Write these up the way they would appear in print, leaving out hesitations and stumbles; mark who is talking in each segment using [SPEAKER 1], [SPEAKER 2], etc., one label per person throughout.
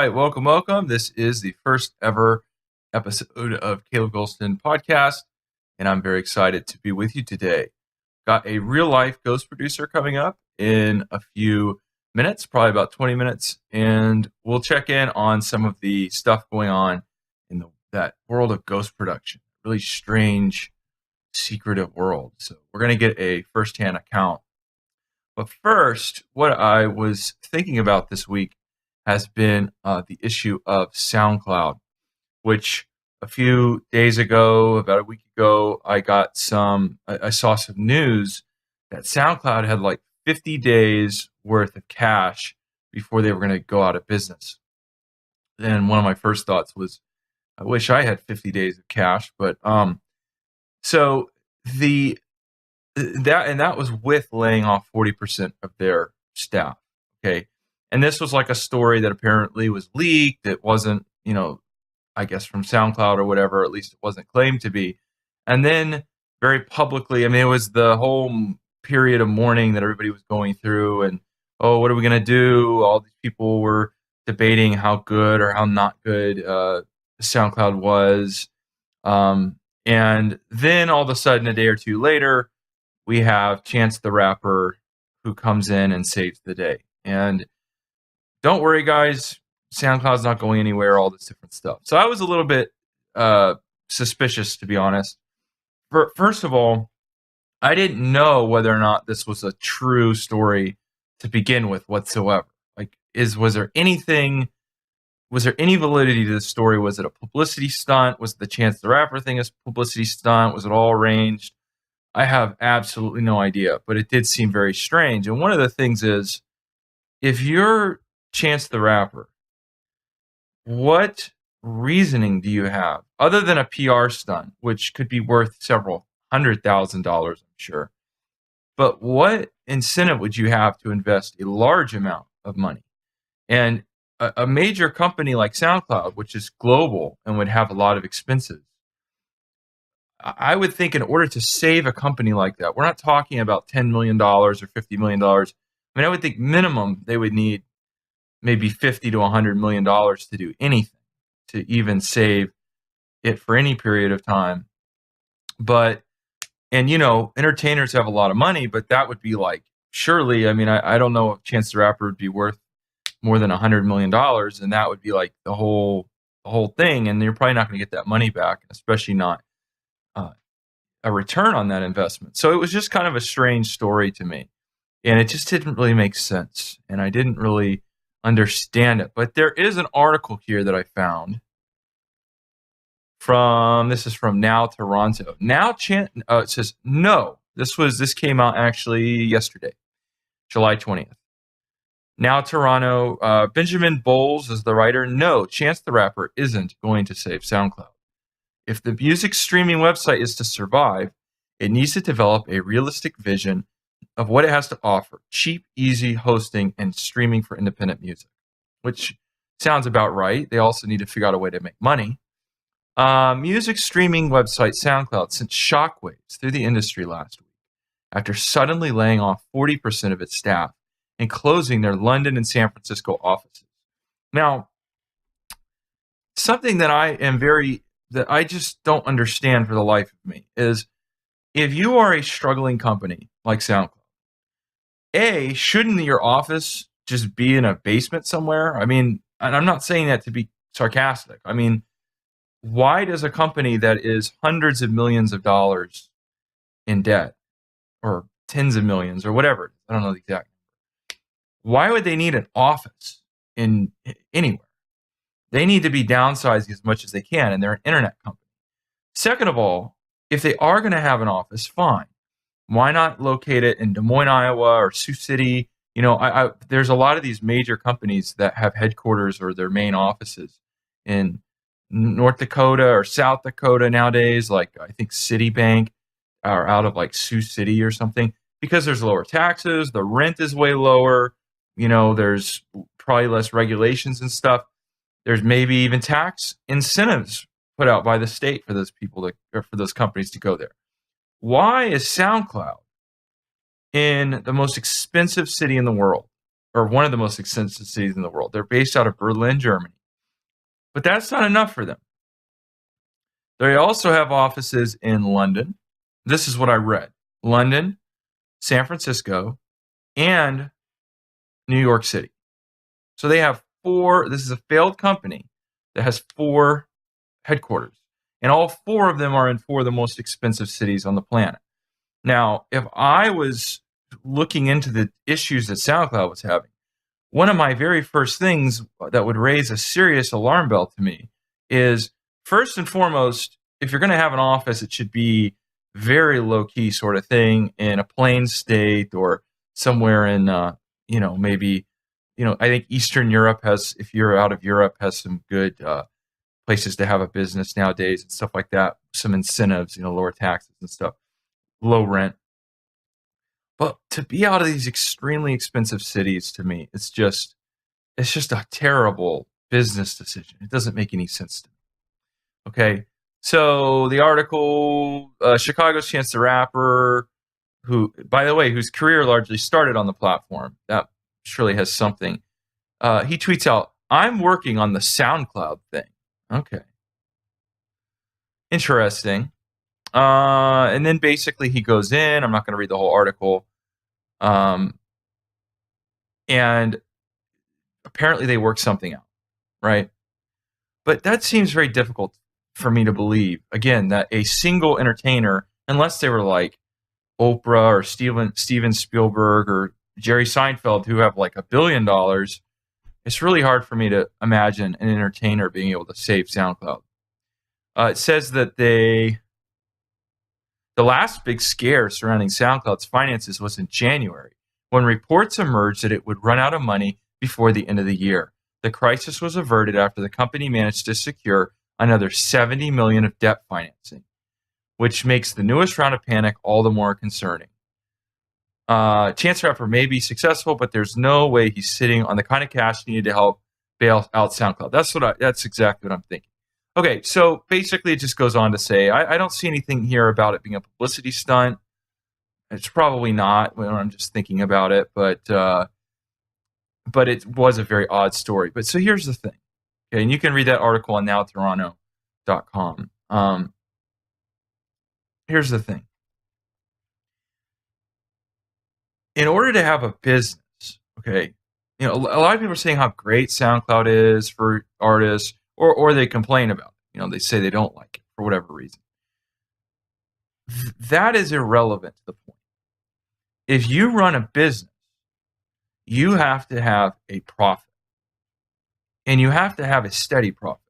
[SPEAKER 1] right, welcome. This is the first ever episode of Caleb Golston podcast, and I'm very excited to be with you today. Got a real life ghost producer coming up in a few minutes, probably about 20 minutes, and we'll check in on some of the stuff going on in that world of ghost production. Really strange, secretive world. So we're going to get a firsthand account. But first, what I was thinking about this week has been the issue of SoundCloud, which a few days ago, about a week ago, I saw some news that SoundCloud had like 50 days worth of cash before they were going to go out of business. And one of my first thoughts was, I wish I had 50 days of cash. But so that was with laying off 40% of their staff. Okay. And this was like a story that apparently was leaked. It wasn't, I guess from SoundCloud or whatever, at least it wasn't claimed to be. And then very publicly, it was the whole period of mourning that everybody was going through. And, what are we going to do? All these people were debating how good or how not good SoundCloud was. And then all of a sudden, a day or two later, we have Chance the Rapper who comes in and saves the day. And don't worry, guys, SoundCloud's not going anywhere, all this different stuff. So I was a little bit suspicious, to be honest. First of all, I didn't know whether or not this was a true story to begin with whatsoever. Was there any validity to this story? Was it a publicity stunt? Was the Chance the Rapper thing a publicity stunt? Was it all arranged? I have absolutely no idea, but it did seem very strange. And one of the things is, if you're Chance the Rapper, what reasoning do you have other than a PR stunt, which could be worth several $100,000, I'm sure? But what incentive would you have to invest a large amount of money? And a major company like SoundCloud, which is global and would have a lot of expenses, I would think in order to save a company like that, we're not talking about $10 million or $50 million. I would think minimum they would need maybe $50 to $100 million to do anything, to even save it for any period of time. Entertainers have a lot of money, but that would be like, surely, I don't know if Chance the Rapper would be worth more than $100 million, and that would be like the whole thing, and you're probably not going to get that money back, especially not a return on that investment. So it was just kind of a strange story to me, and it just didn't really make sense, and I didn't really understand it. But there is an article here that I found this is from Now Toronto. It says, no, this came out actually yesterday, July 20th. Now Toronto, Benjamin Bowles is the writer. No, Chance the Rapper isn't going to save SoundCloud. If the music streaming website is to survive, it needs to develop a realistic vision of what it has to offer: cheap, easy hosting and streaming for independent music, which sounds about right. They also need to figure out a way to make money. Music streaming website SoundCloud sent shockwaves through the industry last week after suddenly laying off 40% of its staff and closing their London and San Francisco offices. Now, something that I just don't understand for the life of me is, if you are a struggling company like SoundCloud, shouldn't your office just be in a basement somewhere? And I'm not saying that to be sarcastic. Why does a company that is hundreds of millions of dollars in debt, or tens of millions, or whatever, I don't know the exact number, why would they need an office in anywhere? They need to be downsizing as much as they can, and they're an internet company. Second of all, if they are going to have an office, fine. Why not locate it in Des Moines, Iowa, or Sioux City? There's a lot of these major companies that have headquarters or their main offices in North Dakota or South Dakota nowadays. Like, I think Citibank are out of like Sioux City or something, because there's lower taxes, the rent is way lower. There's probably less regulations and stuff. There's maybe even tax incentives put out by the state for those people or for those companies to go there. Why is SoundCloud in the most expensive city in the world, or one of the most expensive cities in the world? They're based out of Berlin, Germany. But that's not enough for them. They also have offices in London. This is what I read. London, San Francisco, and New York City. So they have 4. This is a failed company that has 4 headquarters. And all 4 of them are in 4 of the most expensive cities on the planet. Now, if I was looking into the issues that SoundCloud was having, one of my very first things that would raise a serious alarm bell to me is, first and foremost, if you're going to have an office, it should be very low-key sort of thing in a plain state or somewhere in, maybe, I think Eastern Europe has, if you're out of Europe, has some good places to have a business nowadays and stuff like that. Some incentives, lower taxes and stuff, low rent. But to be out of these extremely expensive cities, to me, it's just a terrible business decision. It doesn't make any sense to me. Okay, so the article, Chicago's Chance the Rapper, who, by the way, whose career largely started on the platform, that surely has something. He tweets out, "I'm working on the SoundCloud thing." Okay, interesting. And then basically he goes in. I'm not going to read the whole article. And apparently they work something out, right? But that seems very difficult for me to believe. Again, that a single entertainer, unless they were like Oprah or Steven Spielberg or Jerry Seinfeld, who have like $1 billion, it's really hard for me to imagine an entertainer being able to save SoundCloud. It says that the last big scare surrounding SoundCloud's finances was in January, when reports emerged that it would run out of money before the end of the year. The crisis was averted after the company managed to secure another $70 million of debt financing, which makes the newest round of panic all the more concerning. Chance the Rapper may be successful, but there's no way he's sitting on the kind of cash needed to help bail out SoundCloud. That's exactly what I'm thinking. Okay, so basically it just goes on to say, I don't see anything here about it being a publicity stunt. It's probably not when I'm just thinking about it, but it was a very odd story. But so here's the thing. Okay, and you can read that article on nowtoronto.com. Here's the thing. In order to have a business, okay, a lot of people are saying how great SoundCloud is for artists, or they complain about it. They say they don't like it for whatever reason. That is irrelevant to the point. If you run a business, you have to have a profit. And you have to have a steady profit.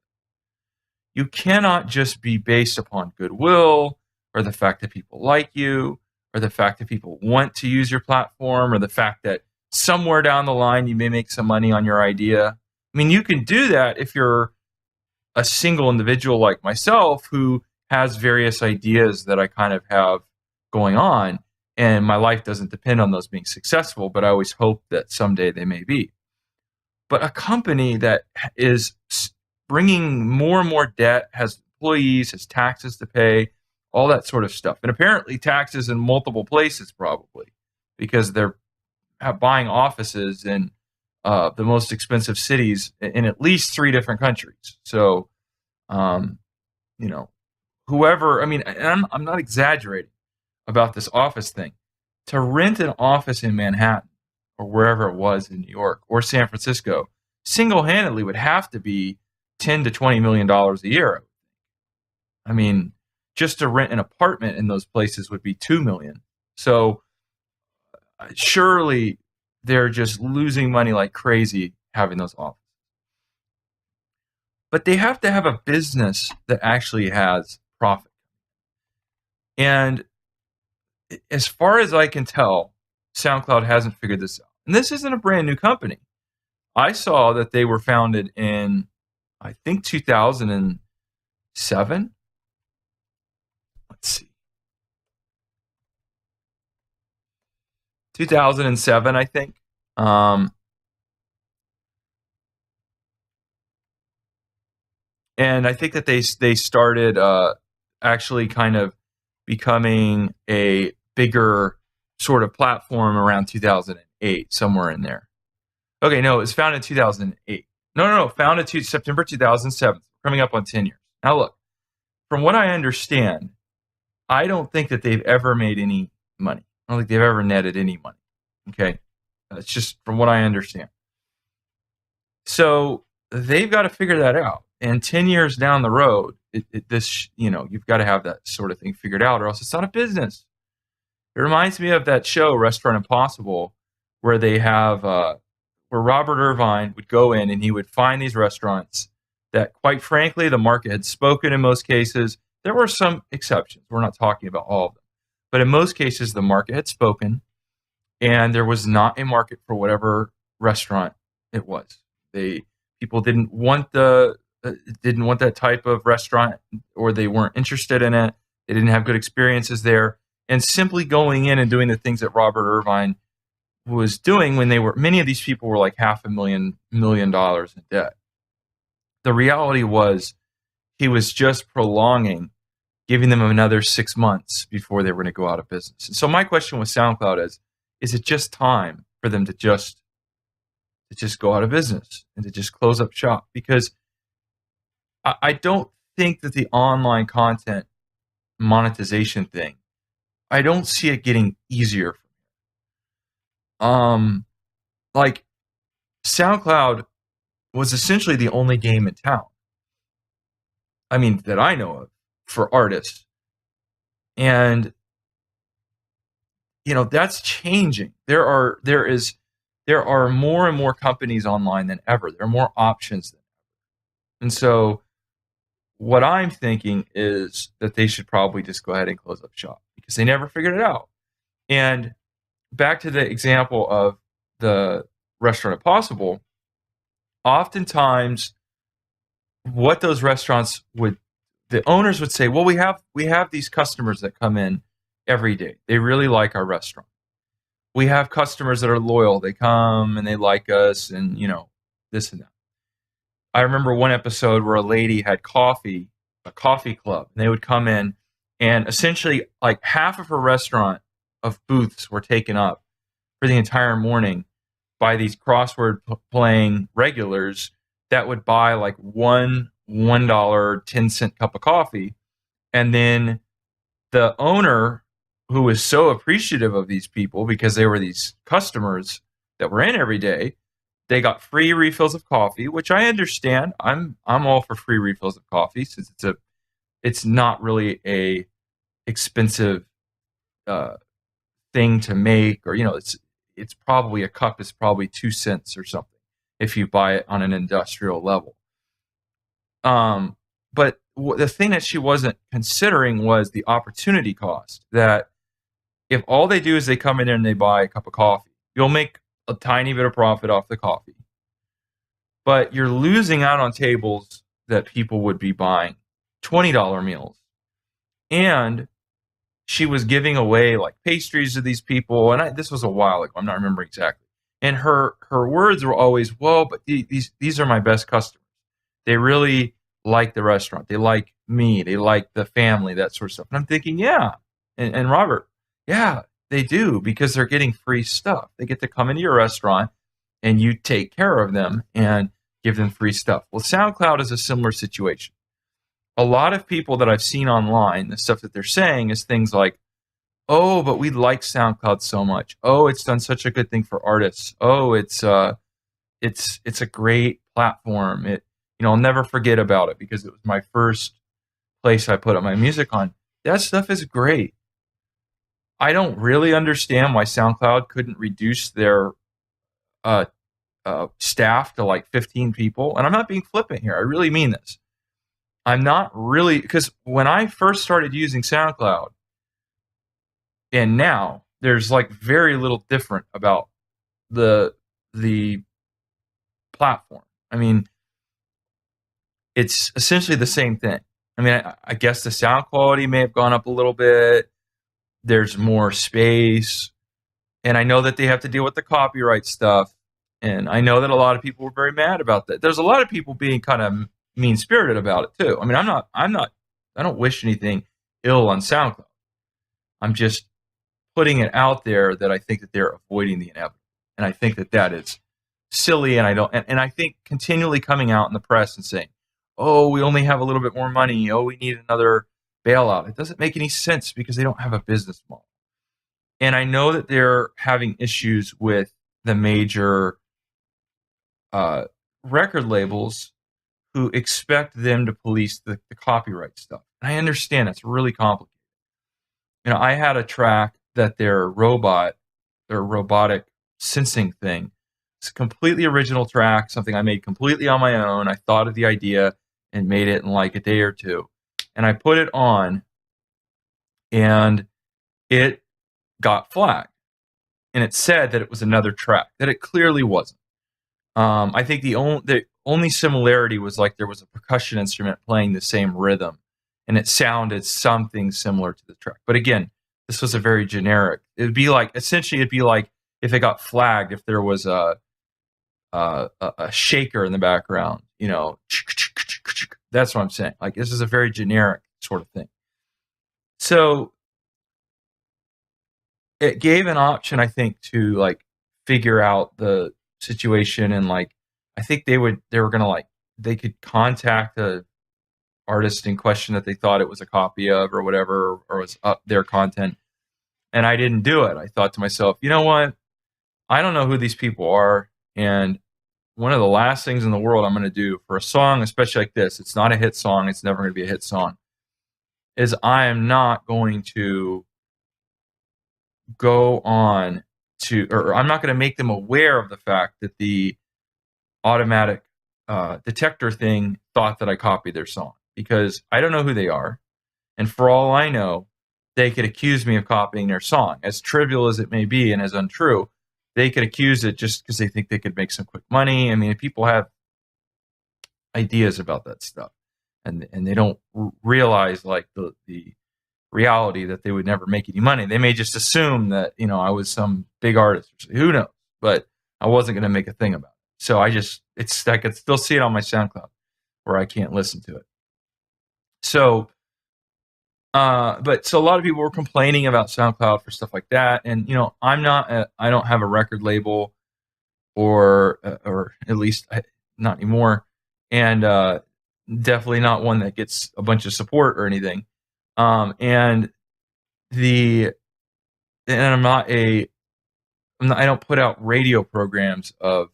[SPEAKER 1] You cannot just be based upon goodwill, or the fact that people like you, or the fact that people want to use your platform, or the fact that somewhere down the line you may make some money on your idea. I mean, you can do that if you're a single individual like myself who has various ideas that I kind of have going on, and my life doesn't depend on those being successful, but I always hope that someday they may be. But a company that is bringing more and more debt, has employees, has taxes to pay, all that sort of stuff, and apparently taxes in multiple places probably, because they're buying offices in the most expensive cities in at least 3 different countries. So, whoever, and I'm not exaggerating about this office thing. To rent an office in Manhattan or wherever it was in New York or San Francisco, single-handedly would have to be $10 to $20 million a year. I mean, just to rent an apartment in those places would be $2 million. So surely they're just losing money like crazy having those offices. But they have to have a business that actually has profit. And as far as I can tell, SoundCloud hasn't figured this out. And this isn't a brand new company. I saw that they were founded in, I think, 2007. Let's see. 2007, I think. And I think that they started actually kind of becoming a bigger sort of platform around 2008, somewhere in there. Okay, no, it was founded in 2008. No. Founded September 2007. Coming up on 10 years. Now, look, from what I understand, I don't think that they've ever made any money. I don't think they've ever netted any money. Okay. That's just from what I understand. So they've got to figure that out. And 10 years down the road, you've got to have that sort of thing figured out, or else it's not a business. It reminds me of that show, Restaurant Impossible, where they have, where Robert Irvine would go in and he would find these restaurants that, quite frankly, the market had spoken in most cases. There were some exceptions. We're not talking about all of them. But in most cases, the market had spoken, and there was not a market for whatever restaurant it was. People didn't want that type of restaurant, or they weren't interested in it. They didn't have good experiences there. And simply going in and doing the things that Robert Irvine was doing when many of these people were like $500,000 in debt. The reality was he was just prolonging, giving them another 6 months before they were going to go out of business. And so my question with SoundCloud is it just time for them to just go out of business and to just close up shop? Because I don't think that the online content monetization thing, I don't see it getting easier. Like SoundCloud was essentially the only game in town. I mean, that I know of for artists. And that's changing. There are more and more companies online than ever. There are more options than ever. And so what I'm thinking is that they should probably just go ahead and close up shop because they never figured it out. And back to the example of the Restaurant Impossible, oftentimes what those restaurants the owners would say, well, we have these customers that come in every day. They really like our restaurant. We have customers that are loyal. They come and they like us and, this and that. I remember one episode where a lady had a coffee club, and they would come in and essentially like half of her restaurant of booths were taken up for the entire morning by these crossword playing regulars that would buy like $1 10-cent cup of coffee. And then the owner, who was so appreciative of these people because they were these customers that were in every day, they got free refills of coffee, which I understand. I'm all for free refills of coffee since it's not really a expensive thing to make, or it's probably a cup is probably 2 cents or something if you buy it on an industrial level. But the thing that she wasn't considering was the opportunity cost. That if all they do is they come in there and they buy a cup of coffee, you'll make a tiny bit of profit off the coffee, but you're losing out on tables that people would be buying $20 meals. And she was giving away like pastries to these people. And this was a while ago. I'm not remembering exactly. And her words were always, well, but these are my best customers. They really like the restaurant. They like me. They like the family, that sort of stuff. And I'm thinking, yeah. And Robert, yeah, they do, because they're getting free stuff. They get to come into your restaurant and you take care of them and give them free stuff. Well, SoundCloud is a similar situation. A lot of people that I've seen online, the stuff that they're saying is things like, oh, but we like SoundCloud so much. Oh, it's done such a good thing for artists. Oh, it's a great platform. I'll never forget about it because it was my first place I put up my music on. That stuff is great. I don't really understand why SoundCloud couldn't reduce their staff to like 15 people. And I'm not being flippant here. I really mean this. I'm not really, because when I first started using SoundCloud and now, there's like very little different about the platform. I mean, it's essentially the same thing. I mean, I guess the sound quality may have gone up a little bit. There's more space. And I know that they have to deal with the copyright stuff. And I know that a lot of people were very mad about that. There's a lot of people being kind of mean-spirited about it too. I mean, I don't wish anything ill on SoundCloud. I'm just putting it out there that I think that they're avoiding the inevitable. And I think that is silly, and I don't. And I think continually coming out in the press and saying, "Oh, we only have a little bit more money. Oh, we need another bailout." It doesn't make any sense because they don't have a business model. And I know that they're having issues with the major record labels who expect them to police the copyright stuff. And I understand that's really complicated. I had a track that their robotic sensing thing, it's a completely original track, something I made completely on my own. I thought of the idea and made it in like a day or two. And I put it on, and it got flagged. And it said that it was another track, that it clearly wasn't. I think the only similarity was like there was a percussion instrument playing the same rhythm, and it sounded something similar to the track. But again, this was a very generic. It'd be like if it got flagged, if there was a shaker in the background, that's what I'm saying. Like, this is a very generic sort of thing. So it gave an option, I think, to like figure out the situation, and like I think they were gonna like they could contact the artist in question that they thought it was a copy of or whatever, or was up their content. And I didn't do it. I thought to myself, you know what? I don't know who these people are, and one of the last things in the world I'm going to do for a song, especially like this, it's not a hit song, it's never going to be a hit song, is I am not going to go on to, or I'm not going to make them aware of the fact that the automatic detector thing thought that I copied their song, because I don't know who they are. And for all I know, they could accuse me of copying their song. As trivial as it may be and as untrue, they could accuse it just because they think they could make some quick money. I mean, people have ideas about that stuff, and they don't realize like the reality that they would never make any money. They may just assume that, I was some big artist. Who knows? But I wasn't going to make a thing about it. So I could still see it on my SoundCloud where I can't listen to it. So, so a lot of people were complaining about SoundCloud for stuff like that. And, I don't have a record label, or at least not anymore. And, definitely not one that gets a bunch of support or anything. I don't put out radio programs of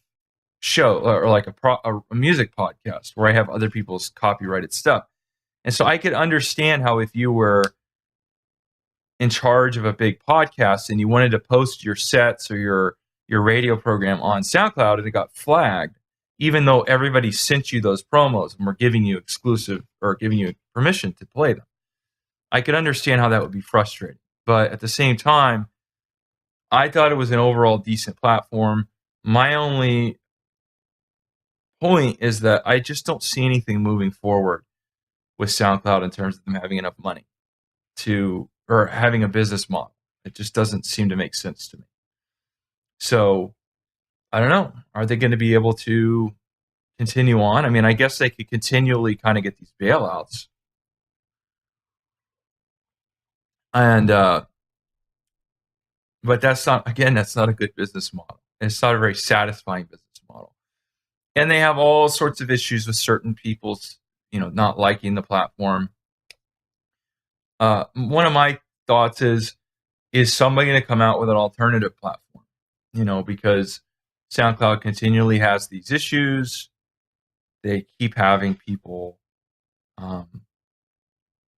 [SPEAKER 1] show or like a music podcast where I have other people's copyrighted stuff. And so I could understand how if you were in charge of a big podcast and you wanted to post your sets or your radio program on SoundCloud and it got flagged, even though everybody sent you those promos and were giving you exclusive or giving you permission to play them, I could understand how that would be frustrating. But at the same time, I thought it was an overall decent platform. My only point is that I just don't see anything moving forward with SoundCloud in terms of them having enough money or having a business model. It just doesn't seem to make sense to me. So I don't know. Are they going to be able to continue on? I mean, I guess they could continually kind of get these bailouts. And, but that's not a good business model. It's not a very satisfying business model. And they have all sorts of issues with certain people's, not liking the platform. One of my thoughts is somebody going to come out with an alternative platform, because SoundCloud continually has these issues. They keep having people,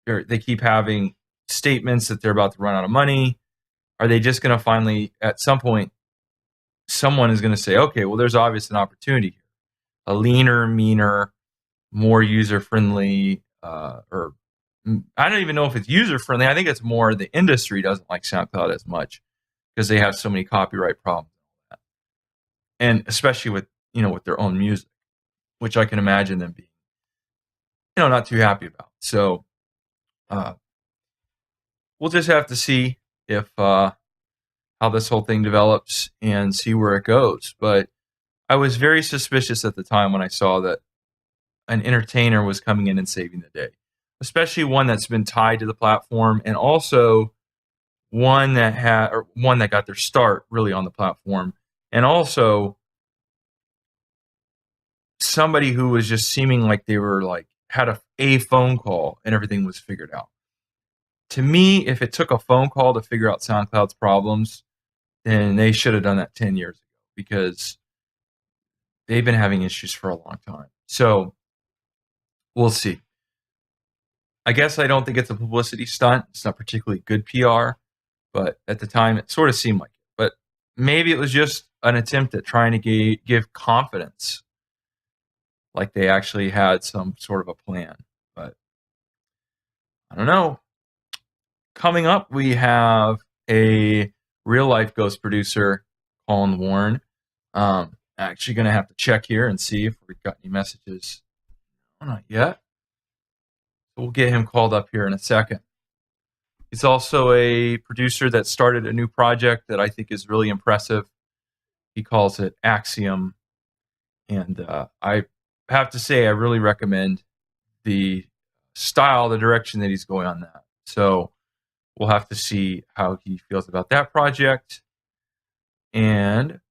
[SPEAKER 1] they keep having statements that they're about to run out of money. Are they just going to finally, at some point, someone is going to say, okay, well, there's obviously an opportunity here. A leaner, meaner, more user-friendly, or I don't even know if it's user-friendly. I think it's more the industry doesn't like SoundCloud as much because they have so many copyright problems. And especially with, with their own music, which I can imagine them being, not too happy about. So we'll just have to see if how this whole thing develops and see where it goes. But I was very suspicious at the time when I saw that an entertainer was coming in and saving the day, especially one that's been tied to the platform, and also one that got their start really on the platform, and also somebody who was just seeming like they were like had a phone call and everything was figured out. To me, if it took a phone call to figure out SoundCloud's problems, then they should have done that 10 years ago because they've been having issues for a long time. So we'll see. I guess I don't think it's a publicity stunt. It's not particularly good PR, but at the time it sort of seemed like it. But maybe it was just an attempt at trying to give confidence, like they actually had some sort of a plan. But I don't know. Coming up, we have a real life ghost producer, Colin Warn. Actually going to have to check here and see if we've got any messages. Oh, not yet. So we'll get him called up here in a second. He's also a producer that started a new project that I think is really impressive. He calls it Axiam. And I have to say, I really recommend the style, the direction that he's going on that. So we'll have to see how he feels about that project and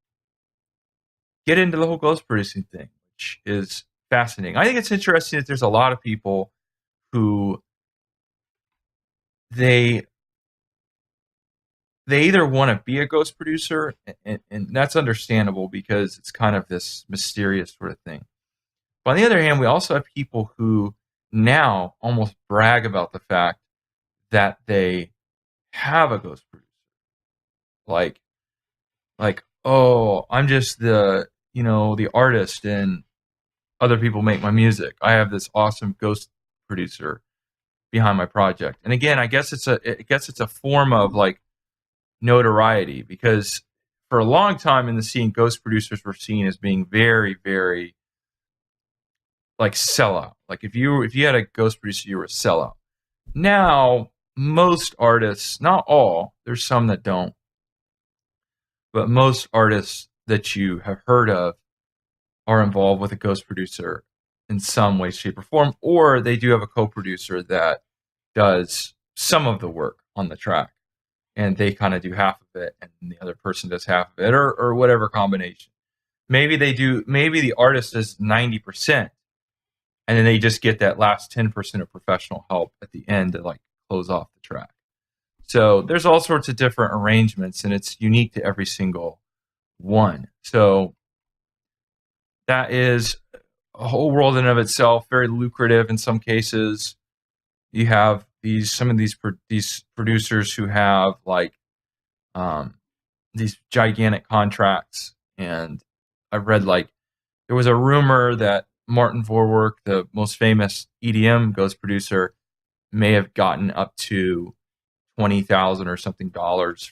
[SPEAKER 1] get into the whole ghost producing thing, which is fascinating. I think it's interesting that there's a lot of people who they either want to be a ghost producer, and that's understandable because it's kind of this mysterious sort of thing. But on the other hand, we also have people who now almost brag about the fact that they have a ghost producer. Like, oh, I'm just the artist and other people make my music. I have this awesome ghost producer behind my project. And again, I guess it's a form of like notoriety, because for a long time in the scene, ghost producers were seen as being very, very like sellout. Like if you had a ghost producer, you were a sellout. Now, most artists, not all, there's some that don't, but most artists that you have heard of are involved with a ghost producer in some way, shape, or form, or they do have a co-producer that does some of the work on the track, and they kind of do half of it, and the other person does half of it, or whatever combination. Maybe the artist does 90%, and then they just get that last 10% of professional help at the end to like close off the track. So there's all sorts of different arrangements, and it's unique to every single one. So that is a whole world in and of itself, very lucrative in some cases. You have some of these producers who have like these gigantic contracts, and I read like there was a rumor that Martin Vorwerk, the most famous EDM ghost producer, may have gotten up to $20,000 or something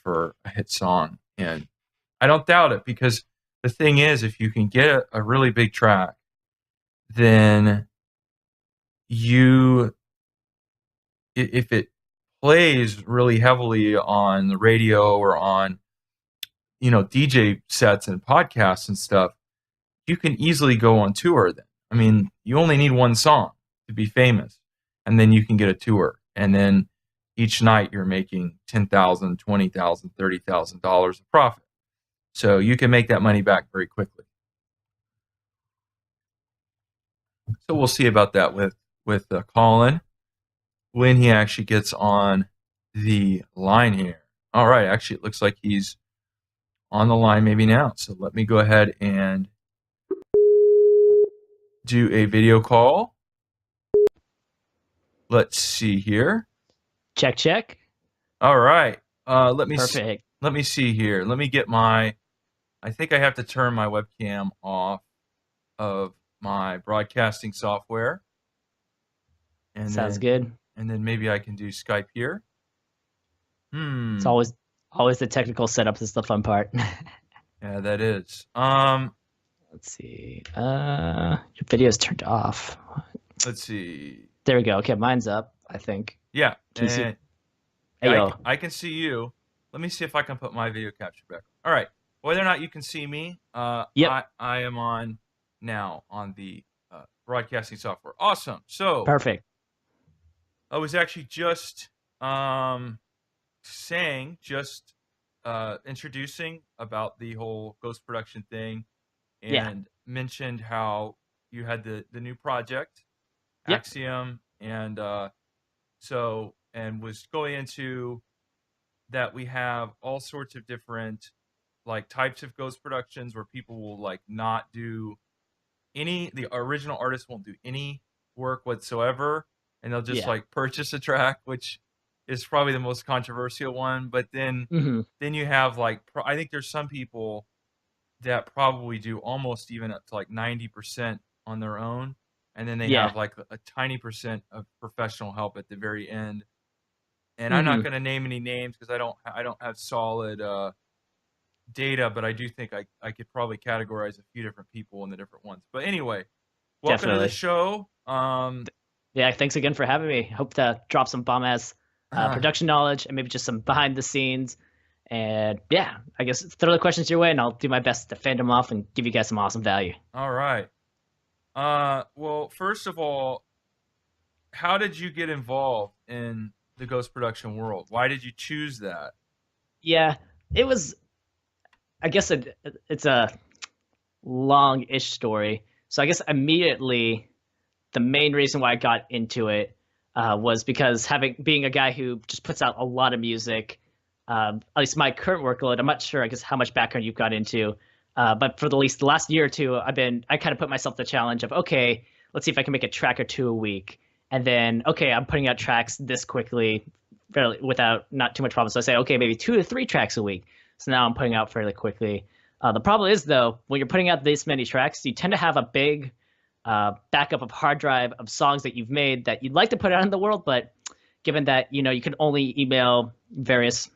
[SPEAKER 1] for a hit song, and I don't doubt it, because the thing is, if you can get a really big track, then if it plays really heavily on the radio or on DJ sets and podcasts and stuff, you can easily go on tour then. I mean, you only need one song to be famous, and then you can get a tour, and then each night you're making $10,000, $20,000, $30,000 of profit. So you can make that money back very quickly. So we'll see about that with Colin when he actually gets on the line here. All right, actually it looks like he's on the line maybe now. So let me go ahead and do a video call. Let's see here.
[SPEAKER 2] Check.
[SPEAKER 1] All right. Let me see here. Let me get I think I have to turn my webcam off of my broadcasting software. And
[SPEAKER 2] Sounds good.
[SPEAKER 1] And then maybe I can do Skype here.
[SPEAKER 2] It's always the technical setup is the fun part.
[SPEAKER 1] Yeah, that is.
[SPEAKER 2] Let's see. Your video's turned off.
[SPEAKER 1] Let's see.
[SPEAKER 2] There we go. Okay, mine's up, I think.
[SPEAKER 1] Yeah.
[SPEAKER 2] Can you see?
[SPEAKER 1] I can see you. Let me see if I can put my video capture back. All right. Whether or not you can see me,
[SPEAKER 2] yep.
[SPEAKER 1] I am on now on the broadcasting software. Awesome. So
[SPEAKER 2] perfect.
[SPEAKER 1] I was actually just introducing about the whole ghost production thing, and mentioned how you had the new project,
[SPEAKER 2] Yep.
[SPEAKER 1] Axiam, and and was going into that we have all sorts of different like types of ghost productions where people will like not do the original artist won't do any work whatsoever, and they'll just
[SPEAKER 2] Yeah.
[SPEAKER 1] like purchase a track, which is probably the most controversial one. But then you have like I think there's some people that probably do almost even up to like 90% on their own, and then they
[SPEAKER 2] Yeah.
[SPEAKER 1] have like a tiny percent of professional help at the very end. And I'm not
[SPEAKER 2] Mm-hmm.
[SPEAKER 1] going to name any names because I don't have solid data, but I do think I could probably categorize a few different people in the different ones. But anyway, welcome to the
[SPEAKER 2] Definitely.
[SPEAKER 1] show.
[SPEAKER 2] Yeah, thanks again for having me. Hope to drop some bomb ass production knowledge and maybe just some behind the scenes. And yeah, I guess throw the questions your way, and I'll do my best to fend them off and give you guys some awesome value.
[SPEAKER 1] All right. Well, first of all, how did you get involved in the ghost production world? Why did you choose that?
[SPEAKER 2] Yeah, it was. I guess it's a long-ish story. So I guess immediately the main reason why I got into it was because being a guy who just puts out a lot of music, at least my current workload, I'm not sure, I guess, how much background you've got into, but for at least the last year or two, I kind of put myself the challenge of, okay, let's see if I can make a track or two a week. And then, okay, I'm putting out tracks this quickly, fairly, without not too much problem. So I say, okay, maybe 2 to 3 tracks a week. So now I'm putting out fairly quickly. The problem is, though, when you're putting out this many tracks, you tend to have a big backup of hard drive of songs that you've made that you'd like to put out in the world, but given that you can only email various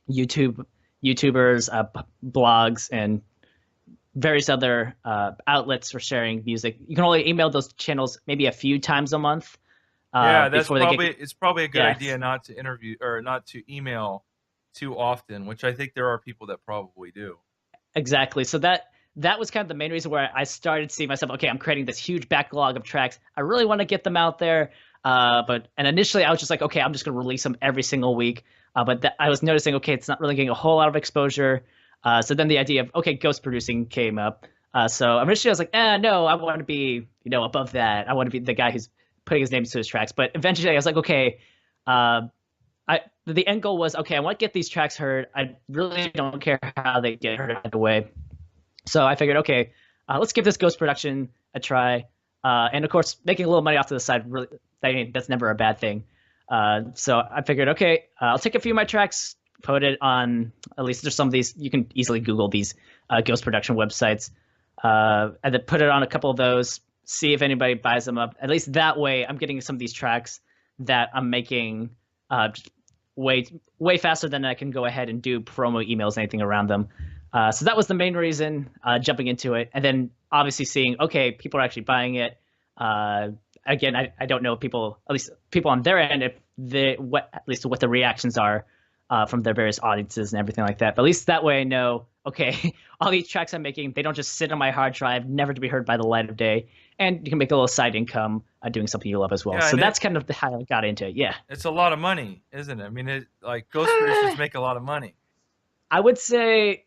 [SPEAKER 2] YouTubers, blogs, and various other outlets for sharing music, you can only email those channels maybe a few times a month.
[SPEAKER 1] Yeah, it's probably a good
[SPEAKER 2] yeah,
[SPEAKER 1] idea not to interview or not to email too often, which I think there are people that probably do.
[SPEAKER 2] Exactly. So that was kind of the main reason where I started seeing myself, okay, I'm creating this huge backlog of tracks. I really want to get them out there. And initially I was just like, okay, I'm just going to release them every single week. But I was noticing, okay, it's not really getting a whole lot of exposure. So then the idea of, okay, ghost producing came up. So initially I was like, no, I want to be, above that. I want to be the guy who's putting his name to his tracks. But eventually I was like, okay, the end goal was, okay, I want to get these tracks heard. I really don't care how they get heard either way. So I figured, okay, let's give this ghost production a try. And of course, making a little money off to the side, really, that's never a bad thing. So I figured, okay, I'll take a few of my tracks, put it on, at least there's some of these, you can easily Google these ghost production websites, and then put it on a couple of those, see if anybody buys them up. At least that way, I'm getting some of these tracks that I'm making way faster than I can go ahead and do promo emails, anything around them. So that was the main reason, jumping into it. And then obviously seeing, okay, people are actually buying it. Again, I don't know people, at least people on their end, at least what the reactions are from their various audiences and everything like that. But at least that way I know, okay, all these tracks I'm making, they don't just sit on my hard drive, never to be heard by the light of day. And you can make a little side income doing something you love as well. Yeah, so that's kind of how I got into it. Yeah.
[SPEAKER 1] It's a lot of money, isn't it? I mean, ghost producers make a lot of money.
[SPEAKER 2] I would say,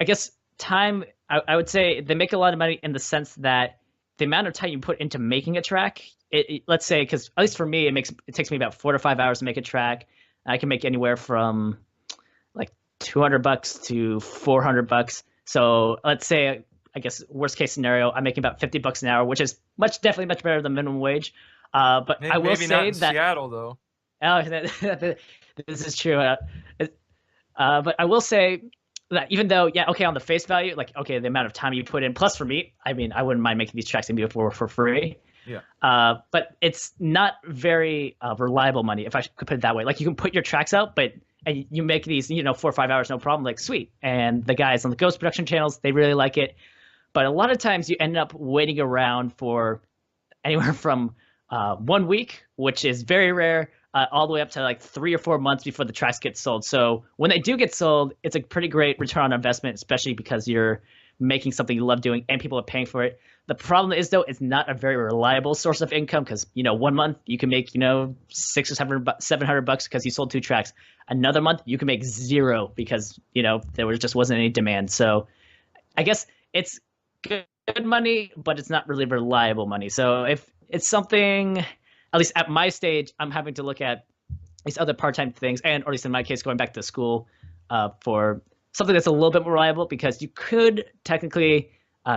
[SPEAKER 2] I guess I would say they make a lot of money in the sense that the amount of time you put into making a track, let's say, because at least for me, it takes me about 4 to 5 hours to make a track. I can make anywhere from like $200 to $400. So let's say, I guess worst case scenario, I'm making about $50 an hour, which is definitely much better than minimum wage. But I will say
[SPEAKER 1] not in
[SPEAKER 2] that
[SPEAKER 1] Seattle though.
[SPEAKER 2] Oh, this is true. But I will say that even though, yeah, okay, on the face value, like, okay, the amount of time you put in, plus for me, I mean, I wouldn't mind making these tracks maybe for free.
[SPEAKER 1] Yeah.
[SPEAKER 2] But it's not very reliable money, if I could put it that way. Like, you can put your tracks out, and you make these, 4 or 5 hours, no problem, like, sweet. And the guys on the ghost production channels, they really like it. But a lot of times you end up waiting around for anywhere from 1 week, which is very rare, all the way up to like 3 or 4 months before the tracks get sold. So when they do get sold, it's a pretty great return on investment, especially because you're making something you love doing and people are paying for it. The problem is, though, it's not a very reliable source of income because, 1 month you can make, $600 or $700 because you sold 2 tracks. Another month you can make 0 because, there just wasn't any demand. So I guess it's good good money, but it's not really reliable money. So if it's something, at least at my stage, I'm having to look at these other part-time things, and or at least in my case, going back to school for something that's a little bit more reliable, because you could technically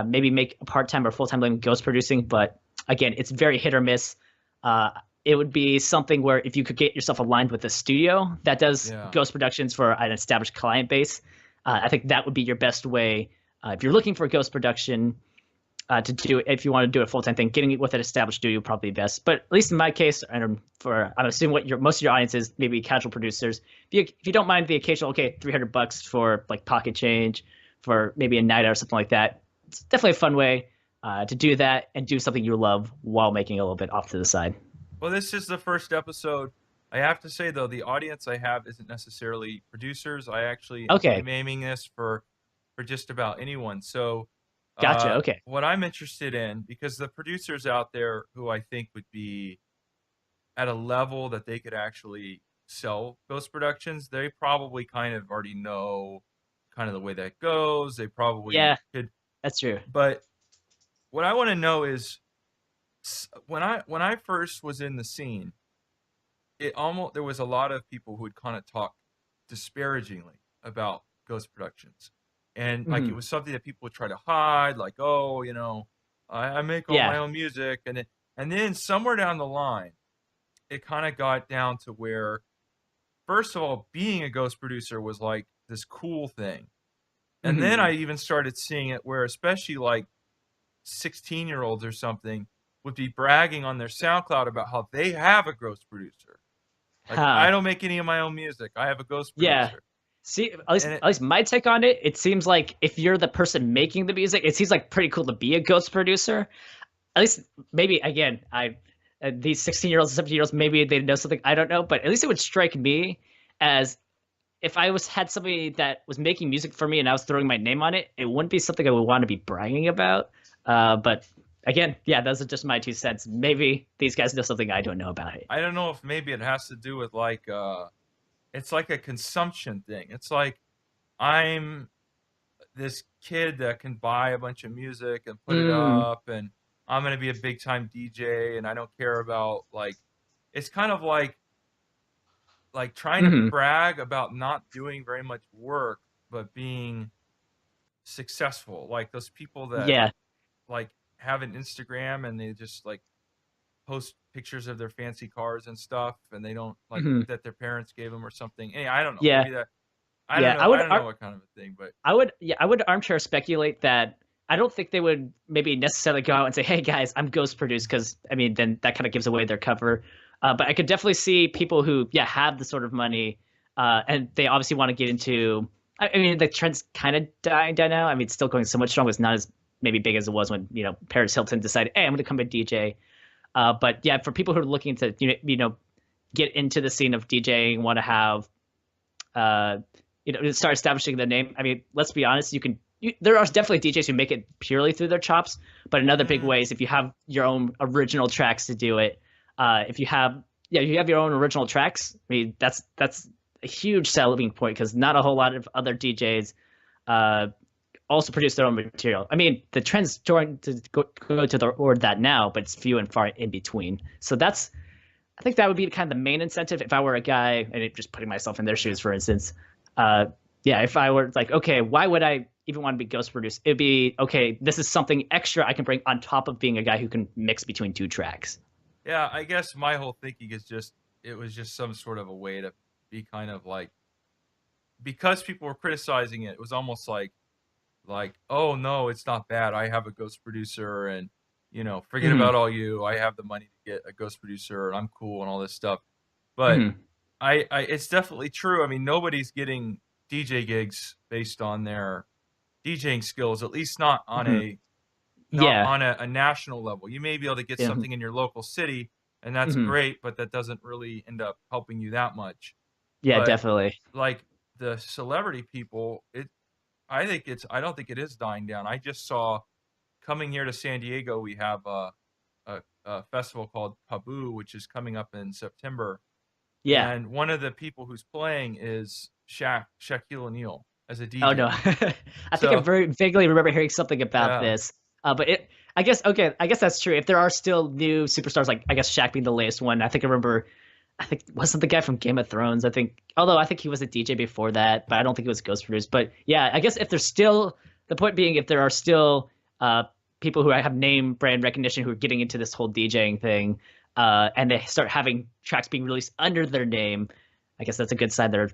[SPEAKER 2] maybe make a part-time or full-time living ghost producing, but again, it's very hit or miss. Uh, it would be something where if you could get yourself aligned with a studio that does
[SPEAKER 1] Yeah.
[SPEAKER 2] ghost productions for an established client base, I think that would be your best way. If you're looking for a ghost production to do, if you want to do a full-time thing, getting it with an established studio would probably be best. But at least in my case, and for I'm assuming what your most of your audience is, maybe casual producers. If you don't mind the occasional, okay, $300 for like pocket change for maybe a night out or something like that, it's definitely a fun way to do that and do something you love while making a little bit off to the side.
[SPEAKER 1] Well, this is the first episode. I have to say though, the audience I have isn't necessarily producers. I actually
[SPEAKER 2] Okay,
[SPEAKER 1] am aiming this for just about anyone. So
[SPEAKER 2] gotcha. Okay.
[SPEAKER 1] what I'm interested in, because the producers out there who I think would be at a level that they could actually sell ghost productions, they probably kind of already know kind of the way that goes. They probably
[SPEAKER 2] Yeah,
[SPEAKER 1] could,
[SPEAKER 2] that's true.
[SPEAKER 1] but what I want to know is when I first was in the scene, it almost there was a lot of people who would kind of talk disparagingly about ghost productions, and like it
[SPEAKER 2] Hmm.
[SPEAKER 1] was something that people would try to hide, like, oh, I make all my
[SPEAKER 2] Yeah.
[SPEAKER 1] own music, and then somewhere down the line, it kind of got down to where, first of all, being a ghost producer was like this cool thing, and then I
[SPEAKER 2] Hmm.
[SPEAKER 1] even started seeing it where, especially like 16-year-olds or something, would be bragging on their SoundCloud about how they have a ghost producer. Like, I
[SPEAKER 2] Huh.
[SPEAKER 1] don't make any of my own music. I have a ghost
[SPEAKER 2] Yeah.
[SPEAKER 1] producer.
[SPEAKER 2] See,
[SPEAKER 1] And
[SPEAKER 2] at least my take on it, it seems like if you're the person making the music, it seems like pretty cool to be a ghost producer. At least maybe again, these 16-year-olds, 17-year-olds, maybe they know something I don't know, but at least it would strike me as if I was had somebody that was making music for me and I was throwing my name on it, it wouldn't be something I would want to be bragging about. But again, yeah, those are just my 2 cents. Maybe these guys know something I don't know about it.
[SPEAKER 1] I don't know if maybe it has to do with like it's like a consumption thing. It's like I'm this kid that can buy a bunch of music and put it
[SPEAKER 2] Mm,
[SPEAKER 1] up, and I'm going to be a big time DJ, and I don't care about like it's kind of like trying to
[SPEAKER 2] hmm.
[SPEAKER 1] brag about not doing very much work but being successful. Like those people that
[SPEAKER 2] Yeah.
[SPEAKER 1] like have an Instagram and they just like post pictures of their fancy cars and stuff, and they don't like
[SPEAKER 2] Hmm.
[SPEAKER 1] that their parents gave them or something. Hey, I don't know.
[SPEAKER 2] Yeah.
[SPEAKER 1] Maybe that I don't
[SPEAKER 2] Yeah.
[SPEAKER 1] know. I don't know what kind of a thing, but
[SPEAKER 2] I would armchair speculate that I don't think they would maybe necessarily go out and say, "Hey guys, I'm ghost produced," because I mean, then that kind of gives away their cover. But I could definitely see people who, yeah, have the sort of money, and they obviously want to get into. I mean, the trend's kind of dying down now. I mean, it's still going so much strong. It's not as maybe big as it was when Paris Hilton decided, "Hey, I'm going to come a DJ." But yeah, for people who are looking to get into the scene of DJing, want to have uh, start establishing the name. I mean, let's be honest, there are definitely DJs who make it purely through their chops, but another big
[SPEAKER 1] mm,
[SPEAKER 2] way is if you have your own original tracks to do it. If you have, yeah, you have your own original tracks. I mean, that's a huge selling point because not a whole lot of other DJs uh, also produce their own material. I mean, the trend's starting to go to toward that now, but it's few and far in between. So I think that would be kind of the main incentive if I were a guy, and just putting myself in their
[SPEAKER 1] yeah.
[SPEAKER 2] shoes, for instance. Uh, yeah, if I were like, okay, why would I even want to be ghost produced? It'd be okay. This is something extra I can bring on top of being a guy who can mix between two tracks.
[SPEAKER 1] Yeah, I guess my whole thinking is just it was just some sort of a way to be kind of like, because people were criticizing it, it was almost like, oh no, it's not bad. I have a ghost producer, and forget
[SPEAKER 2] Hmm.
[SPEAKER 1] about all you. I have the money to get a ghost producer, and I'm cool and all this stuff. But
[SPEAKER 2] Hmm.
[SPEAKER 1] it's definitely true. I mean, nobody's getting DJ gigs based on their DJing skills, at least not on
[SPEAKER 2] Hmm.
[SPEAKER 1] a not
[SPEAKER 2] Yeah.
[SPEAKER 1] on a national level. You may be able to get
[SPEAKER 2] Yeah.
[SPEAKER 1] something in your local city, and that's
[SPEAKER 2] Hmm.
[SPEAKER 1] great, but that doesn't really end up helping you that much.
[SPEAKER 2] Yeah,
[SPEAKER 1] But
[SPEAKER 2] definitely.
[SPEAKER 1] like the celebrity people, I don't think it is dying down. I just saw, coming here to San Diego, we have a festival called Pabu, which is coming up in September,
[SPEAKER 2] Yeah.
[SPEAKER 1] and one of the people who's playing is Shaquille O'Neal as a
[SPEAKER 2] Oh no.
[SPEAKER 1] DJ.
[SPEAKER 2] I think I
[SPEAKER 1] So
[SPEAKER 2] very vaguely remember hearing something about
[SPEAKER 1] yeah,
[SPEAKER 2] this. But I guess okay, I guess that's true. If there are still new superstars, like I guess Shaq being the latest one, I think I remember. I think wasn't the guy from Game of Thrones. I think, although I think he was a DJ before that, but I don't think it was ghost produced. But yeah, I guess if there's still the point being, if there are still people who have name brand recognition who are getting into this whole DJing thing, and they start having tracks being released under their name, I guess that's a good sign. They're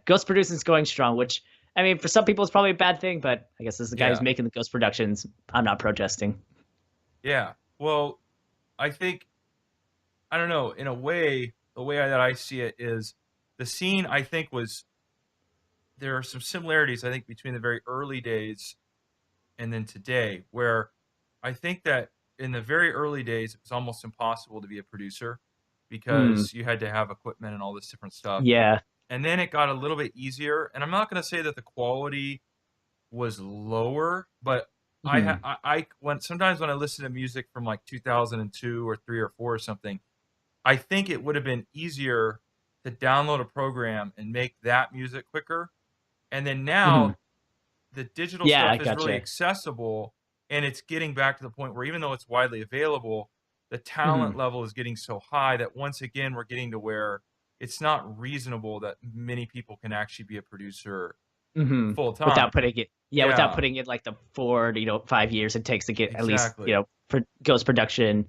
[SPEAKER 2] ghost producing is going strong, which I mean, for some people it's probably a bad thing, but I guess as the guy who's
[SPEAKER 1] Yeah.
[SPEAKER 2] making the ghost productions, I'm not protesting.
[SPEAKER 1] Yeah. Well, I think I don't know. In a way, the way that I see it is the scene. I think was there are some similarities. I think between the very early days and then today, where I think that in the very early days it was almost impossible to be a producer
[SPEAKER 2] Mm,
[SPEAKER 1] because you had to have equipment and all this different stuff.
[SPEAKER 2] yeah.
[SPEAKER 1] And then it got a little bit easier. And I'm not going to say that the quality was lower, but
[SPEAKER 2] Mhm.
[SPEAKER 1] when sometimes when I listen to music from like 2002 or 3 or 4 or something, I think it would have been easier to download a program and make that music quicker. And then
[SPEAKER 2] Mhm.
[SPEAKER 1] now the digital
[SPEAKER 2] Yeah, I
[SPEAKER 1] stuff is really
[SPEAKER 2] gotcha.
[SPEAKER 1] accessible, and it's getting back to the point where even though it's widely available, the talent
[SPEAKER 2] Mhm.
[SPEAKER 1] level is getting so high that once again we're getting to where it's not reasonable that many people can actually be a producer full
[SPEAKER 2] Without
[SPEAKER 1] time.
[SPEAKER 2] putting it, yeah, without
[SPEAKER 1] Yeah,
[SPEAKER 2] putting it like the 4 5 years it takes to get at least
[SPEAKER 1] exactly.
[SPEAKER 2] ghost production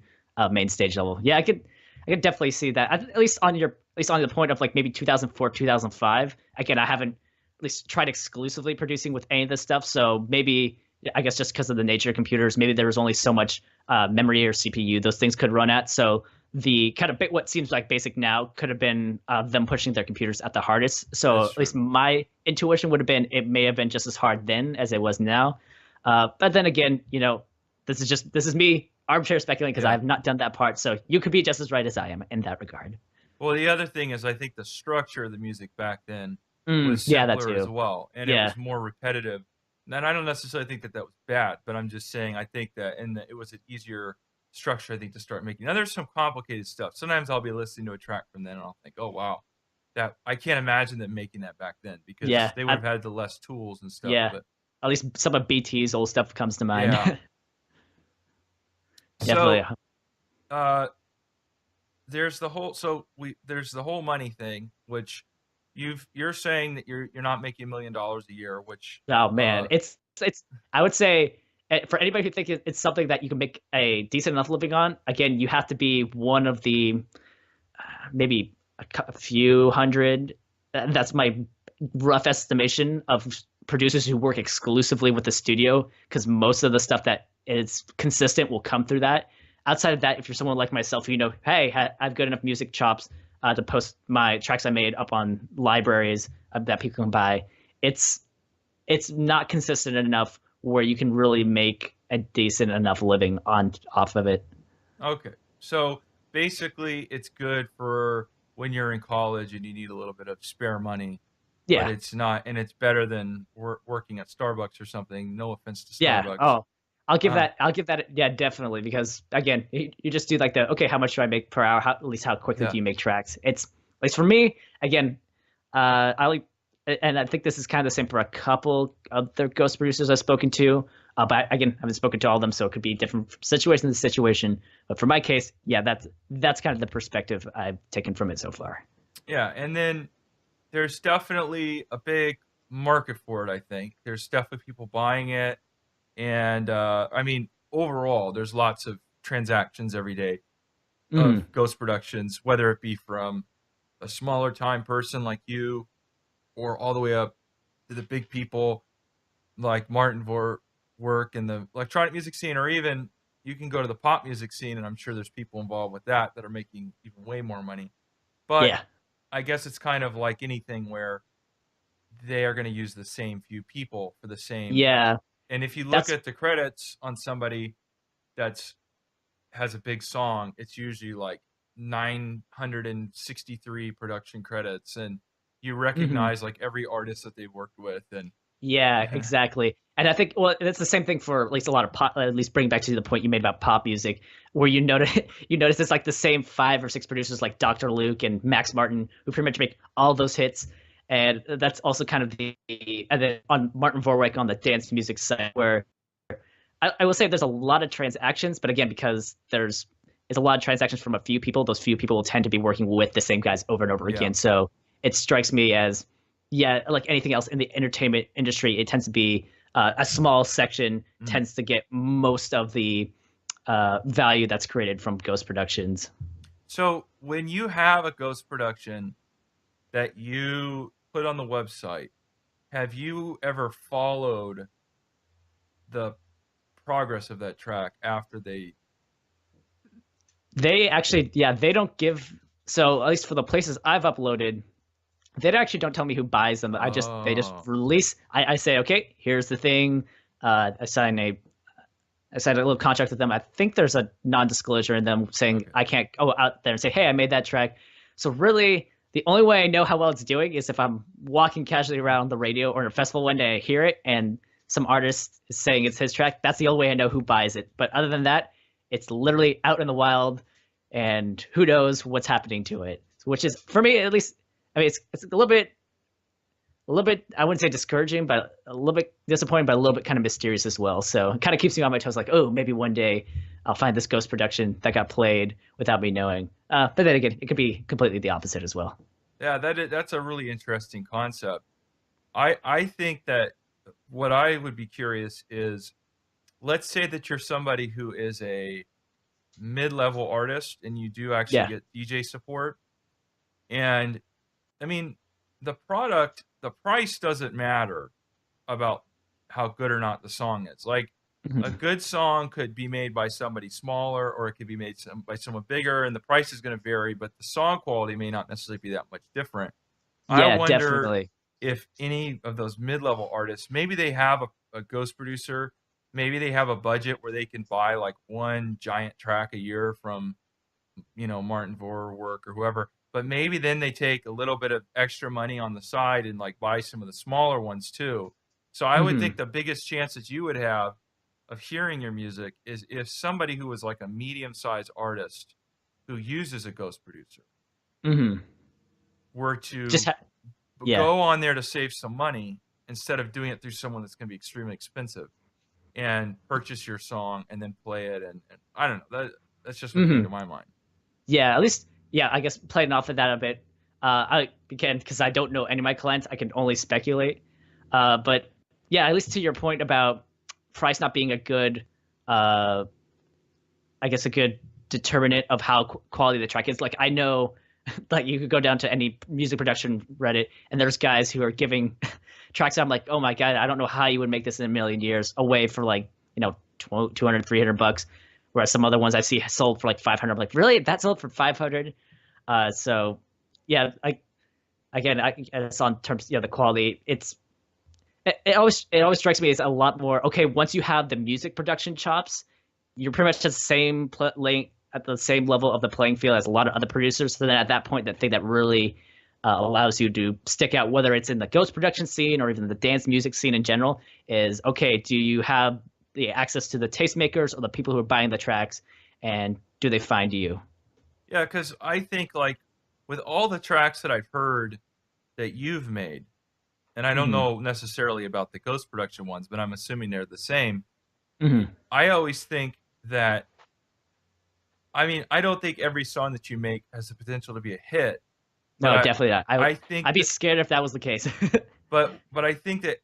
[SPEAKER 2] main stage level. Yeah, I could definitely see that. At least on your, at least on the point of like maybe 2004 2005. Again, I haven't at least tried exclusively producing with any of this stuff, so maybe I guess just because of the nature of computers, maybe there was only so much memory or CPU those things could run at. So the kind of bit what seems like basic now could have been them pushing their computers at the hardest. So
[SPEAKER 1] That's
[SPEAKER 2] at least
[SPEAKER 1] true.
[SPEAKER 2] my intuition would have been it may have been just as hard then as it was now. But then again, this is me armchair speculating because I
[SPEAKER 1] Yeah.
[SPEAKER 2] have not done that part. So you could be just as right as I am in that regard.
[SPEAKER 1] Well, the other thing is I think the structure of the music back then was
[SPEAKER 2] Yeah, that
[SPEAKER 1] simpler as
[SPEAKER 2] too.
[SPEAKER 1] well, and it
[SPEAKER 2] Yeah.
[SPEAKER 1] was more repetitive. And I don't necessarily think that that was bad, but I'm just saying I think that it was an easier structure, I think, to start making. Now there's some complicated stuff. Sometimes I'll be listening to a track from then and I'll think, oh wow, that I can't imagine them making that back then because
[SPEAKER 2] Yeah.
[SPEAKER 1] they would have had the less tools and stuff.
[SPEAKER 2] Yeah.
[SPEAKER 1] But
[SPEAKER 2] At least some of BT's old stuff comes to mind.
[SPEAKER 1] yeah.
[SPEAKER 2] Definitely.
[SPEAKER 1] So uh there's the whole there's the whole money thing, which you're saying that you're not making $1 million a year, which
[SPEAKER 2] Oh man,
[SPEAKER 1] uh
[SPEAKER 2] it's. I would say for anybody who thinks it's something that you can make a decent enough living on, again, you have to be one of the maybe a few hundred. That's my rough estimation of producers who work exclusively with the studio, because most of the stuff that is consistent will come through that. Outside of that, if you're someone like myself, hey, I have good enough music chops to post my tracks I made up on libraries that people can buy. It's it's not consistent enough where you can really make a decent enough living on off of it.
[SPEAKER 1] okay. So basically it's good for when you're in college and you need a little bit of spare money, but
[SPEAKER 2] Yeah,
[SPEAKER 1] it's not, and it's better than working at Starbucks or something. No offense to
[SPEAKER 2] yeah.
[SPEAKER 1] Starbucks.
[SPEAKER 2] Oh, I'll give
[SPEAKER 1] Uh,
[SPEAKER 2] that. I'll give that. Yeah, definitely. Because again, you just do like the okay, how much do I make per hour? At least how quickly
[SPEAKER 1] yeah.
[SPEAKER 2] do you make tracks? It's at least for me. Again, I like, and I think this is kind of the same for a couple other ghost producers I've spoken to. But again, I haven't spoken to all of them, so it could be different from situation to situation. But for my case, yeah, that's kind of the perspective I've taken from it so far.
[SPEAKER 1] Yeah, and then there's definitely a big market for it, I think. There's definitely people buying it. And I mean, overall, there's lots of transactions every day
[SPEAKER 2] Mm,
[SPEAKER 1] of ghost productions, whether it be from a smaller time person like you or all the way up to the big people like Martin Work in the electronic music scene, or even you can go to the pop music scene, and I'm sure there's people involved with that that are making even way more money. But
[SPEAKER 2] yeah.
[SPEAKER 1] I guess it's kind of like anything where they are going to use the same few people for the same.
[SPEAKER 2] Yeah,
[SPEAKER 1] And if you look
[SPEAKER 2] that's
[SPEAKER 1] at the credits on somebody that's has a big song, it's usually like 963 production credits, and you
[SPEAKER 2] mhm.
[SPEAKER 1] recognize like every artist that they've worked with, and
[SPEAKER 2] Yeah, exactly. And I think well, it's the same thing for at least a lot of pop. At least bring back to the point you made about pop music, where you notice you notice it's like the same 5 or 6 producers like Dr. Luke and Max Martin who pretty much make all those hits. And that's also kind of the and then on Martin Vorwick on the dance music side, where I will say there's a lot of transactions, but again, because it's a lot of transactions from a few people, those few people will tend to be working with the same guys over and over
[SPEAKER 1] Yeah.
[SPEAKER 2] again. So it strikes me as, yeah, like anything else in the entertainment industry, it tends to be a small section tends to get most of the value that's created from Ghost Productions.
[SPEAKER 1] So when you have a ghost production that you put on the website, have you ever followed the progress of that track after they?
[SPEAKER 2] They actually, yeah, they don't give. So at least for the places I've uploaded, they actually don't tell me who buys them. They just
[SPEAKER 1] Oh,
[SPEAKER 2] release. I say, okay, here's the thing. I signed a little contract with them. I think there's a non-disclosure in them saying
[SPEAKER 1] okay.
[SPEAKER 2] I can't go out there and say, hey, I made that track. So really, the only way I know how well it's doing is if I'm walking casually around the radio or in a festival one day, I hear it, and some artist is saying it's his track. That's the only way I know who buys it. But other than that, it's literally out in the wild, and who knows what's happening to it. Which is, for me at least, I mean, it's a little bit, I wouldn't say discouraging, but a little bit disappointing, but a little bit kind of mysterious as well. So it kind of keeps me on my toes, like, oh, maybe one day I'll find this ghost production that got played without me knowing. But then again, it could be completely the opposite as well.
[SPEAKER 1] Yeah, that's a really interesting concept. I think that what I would be curious is, let's say that you're somebody who is a mid-level artist and you do actually
[SPEAKER 2] Yeah.
[SPEAKER 1] get DJ support. And I mean, the price doesn't matter about how good or not the song is. Like a
[SPEAKER 2] Mhm.
[SPEAKER 1] good song could be made by somebody smaller or it could be made by someone bigger, and the price is going to vary, but the song quality may not necessarily be that much different. I
[SPEAKER 2] Yeah,
[SPEAKER 1] wonder
[SPEAKER 2] definitely.
[SPEAKER 1] if any of those mid-level artists, maybe they have a ghost producer, maybe they have a budget where they can buy like one giant track a year from, Martin Vorwerk or whoever, but maybe then they take a little bit of extra money on the side and like buy some of the smaller ones too. So I would think
[SPEAKER 2] Hmm.
[SPEAKER 1] the biggest chances you would have of hearing your music is if somebody who is like a medium-sized artist who uses a ghost producer
[SPEAKER 2] Hmm.
[SPEAKER 1] were
[SPEAKER 2] Just
[SPEAKER 1] to
[SPEAKER 2] ha- yeah.
[SPEAKER 1] go on there to save some money instead of doing it through someone that's going to be extremely expensive, and purchase your song and then play it. And I don't know. That's just what came to
[SPEAKER 2] Hmm.
[SPEAKER 1] my mind.
[SPEAKER 2] Yeah, at least, yeah, I guess playing off of that a bit. I again, because I don't know any of my clients, I can only speculate. But yeah, at least to your point about price not being a good, uh, I guess a good determinant of how quality the track is. Like I know, like you could go down to any music production Reddit, and there's guys who are giving tracks. I'm like, oh my god, I don't know how you would make this in a million years away for like 200, $300. Whereas some other ones I see sold for like 500. I'm like, really? That sold for 500? So yeah, it's on terms, the quality. It always strikes me as a lot more okay. Once you have the music production chops, you're pretty much at the same at the same level of the playing field as a lot of other producers. So then at that point, the thing that really allows you to stick out, whether it's in the ghost production scene or even the dance music scene in general, is okay. Do you have the access to the tastemakers or the people who are buying the tracks, and do they find you?
[SPEAKER 1] Yeah, because I think like with all the tracks that I've heard that you've made, and I don't
[SPEAKER 2] Hmm.
[SPEAKER 1] know necessarily about the ghost production ones, but I'm assuming they're the same.
[SPEAKER 2] Hmm.
[SPEAKER 1] I always think that, I mean, I don't think every song that you make has the potential to be a hit, but
[SPEAKER 2] No, definitely not.
[SPEAKER 1] I think
[SPEAKER 2] I'd be
[SPEAKER 1] that,
[SPEAKER 2] scared if that was the case.
[SPEAKER 1] but I think that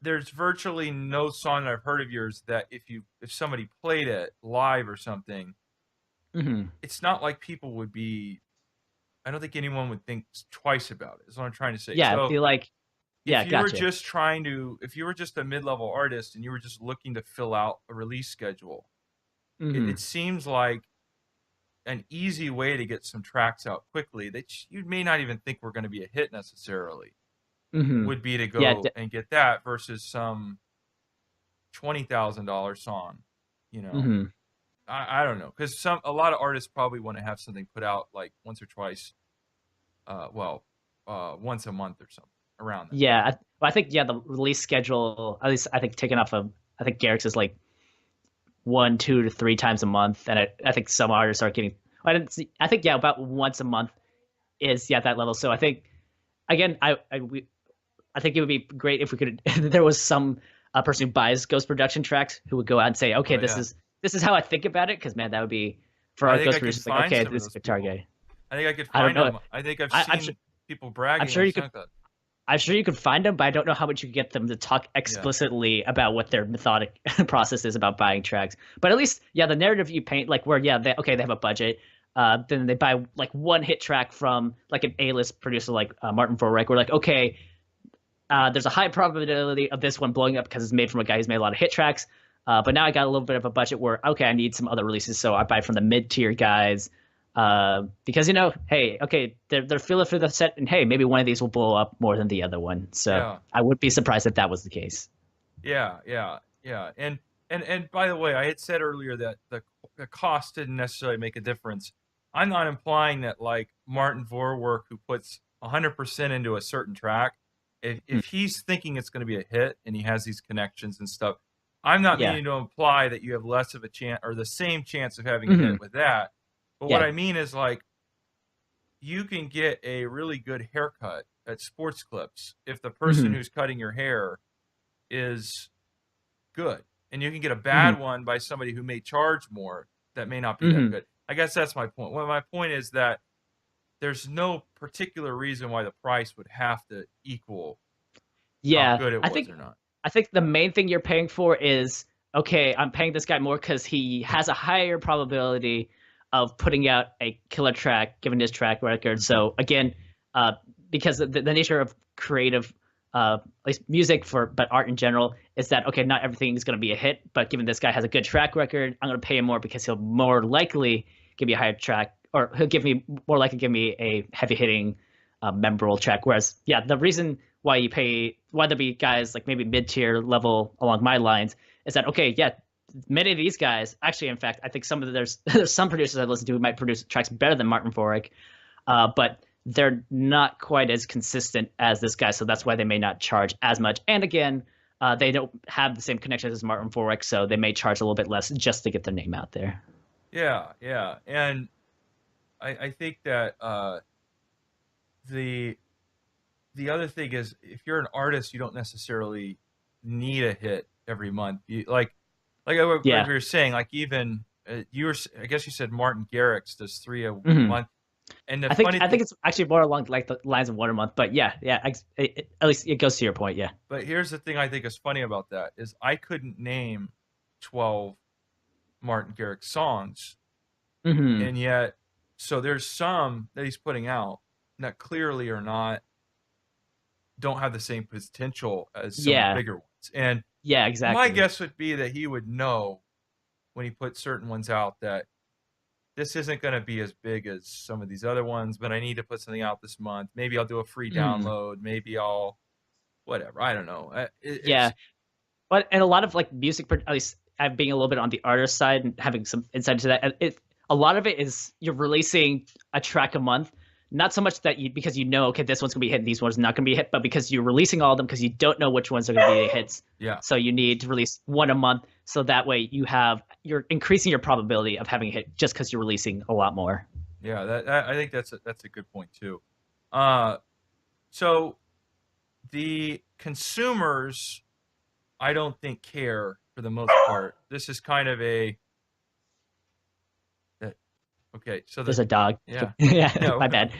[SPEAKER 1] there's virtually no song that I've heard of yours that if somebody played it live or something,
[SPEAKER 2] Hmm.
[SPEAKER 1] it's not like people would be. I don't think anyone would think twice about it. Is what I'm trying to say.
[SPEAKER 2] Yeah,
[SPEAKER 1] So
[SPEAKER 2] be like, yeah, gotcha.
[SPEAKER 1] if you were just a mid-level artist and you were just looking to fill out a release schedule, it
[SPEAKER 2] Hmm.
[SPEAKER 1] seems like an easy way to get some tracks out quickly that you may not even think were going to be a hit necessarily
[SPEAKER 2] Hmm.
[SPEAKER 1] would be to
[SPEAKER 2] Yeah.
[SPEAKER 1] go and get that versus some $20,000 song. You know,
[SPEAKER 2] Hmm.
[SPEAKER 1] I don't know, because a lot of artists probably want to have something put out like once or twice, once a month or something around that.
[SPEAKER 2] Yeah, I think the release schedule, at least I think taken off of, I think Garrick's is like 1, 2 to 3 times a month, and I think some artists are getting. I didn't see. I think about once a month is at that level. So I think again, I think it would be great if we could. There was some a person who buys Ghost production tracks who would go out and say, okay,
[SPEAKER 1] Oh,
[SPEAKER 2] this
[SPEAKER 1] yeah.
[SPEAKER 2] is how I think about it. Because man, that would be for
[SPEAKER 1] I
[SPEAKER 2] our
[SPEAKER 1] think
[SPEAKER 2] Ghost
[SPEAKER 1] I could
[SPEAKER 2] producers like,
[SPEAKER 1] find
[SPEAKER 2] okay,
[SPEAKER 1] some of
[SPEAKER 2] this is
[SPEAKER 1] those
[SPEAKER 2] guitar
[SPEAKER 1] people.
[SPEAKER 2] guy.
[SPEAKER 1] I think I could
[SPEAKER 2] I don't
[SPEAKER 1] find
[SPEAKER 2] know.
[SPEAKER 1] them. I think I've
[SPEAKER 2] I'm
[SPEAKER 1] seen
[SPEAKER 2] sure.
[SPEAKER 1] people
[SPEAKER 2] I'm
[SPEAKER 1] bragging
[SPEAKER 2] sure
[SPEAKER 1] on
[SPEAKER 2] you could.
[SPEAKER 1] SoundCloud.
[SPEAKER 2] I'm sure you could find them, but I don't know how much you could get them to talk
[SPEAKER 1] Yeah.
[SPEAKER 2] explicitly about what their methodic process is about buying tracks. But at least, yeah, the narrative you paint, like where, yeah, they have a budget. Then they buy like one hit track from like an A-list producer like Martin Vorreich. We're like, okay, there's a high probability of this one blowing up because it's made from a guy who's made a lot of hit tracks. But now I got a little bit of a budget where, okay, I need some other releases, so I buy from the mid-tier guys. Because hey, okay, they're feeling for the set, and hey, maybe one of these will blow up more than the other one. So
[SPEAKER 1] Yeah.
[SPEAKER 2] I would be surprised if that was the case.
[SPEAKER 1] Yeah. And by the way, I had said earlier that the cost didn't necessarily make a difference. I'm not implying that like Martin Vorwerk, who puts 100% into a certain track, if he's thinking it's going to be a hit and he has these connections and stuff, I'm not meaning to imply that you have less of a chance or the same chance of having a hit with that. But what I mean is like you can get a really good haircut at Sports Clips if the person who's cutting your hair is good, and you can get a bad one by somebody who may charge more that may not be that good. I guess that's my point. Well, my point is that there's no particular reason why the price would have to equal how good it was or not.
[SPEAKER 2] I think the main thing you're paying for is, okay, I'm paying this guy more because he has a higher probability of putting out a killer track given his track record. So again, because the nature of creative, at least music but art in general, is that, okay, not everything is going to be a hit, but given this guy has a good track record, I'm going to pay him more because he'll more likely give me a higher track, or he'll more likely give me a heavy hitting, memorable track. Whereas, yeah, the reason why there be guys like maybe mid-tier level along my lines is that, okay, yeah, many of these guys, actually, in fact, I think there's some producers I listen to who might produce tracks better than Martin Vorreich, but they're not quite as consistent as this guy, so that's why they may not charge as much. And again, they don't have the same connections as Martin Vorreich, so they may charge a little bit less just to get their name out there.
[SPEAKER 1] Yeah, and I think that the other thing is, if you're an artist, you don't necessarily need a hit every month. Like we were saying, like even I guess you said Martin Garrix does 3 a month. And I think
[SPEAKER 2] it's actually more along like the lines of 1 a month, but at least it goes to your point, yeah.
[SPEAKER 1] But here's the thing I think is funny about that is I couldn't name 12 Martin Garrix songs, and yet so there's some that he's putting out that clearly are not don't have the same potential as some of the bigger ones. And
[SPEAKER 2] exactly.
[SPEAKER 1] My guess would be that he would know when he put certain ones out that this isn't going to be as big as some of these other ones, but I need to put something out this month. Maybe I'll do a free download. Maybe I'll whatever. I don't know.
[SPEAKER 2] But and a lot of like music, at least I'm being a little bit on the artist side and having some insight into that. A lot of it is you're releasing a track a month. Not so much that because okay, this one's gonna be hit, these ones are not gonna be hit, but because you're releasing all of them because you don't know which ones are gonna be hits.
[SPEAKER 1] Yeah.
[SPEAKER 2] So you need to release one a month, so that way you're increasing your probability of having a hit just because you're releasing a lot more.
[SPEAKER 1] Yeah, I think that's a good point too. So the consumers, I don't think care for the most part. This is kind of okay, so
[SPEAKER 2] there's a dog.
[SPEAKER 1] Yeah.
[SPEAKER 2] My bad.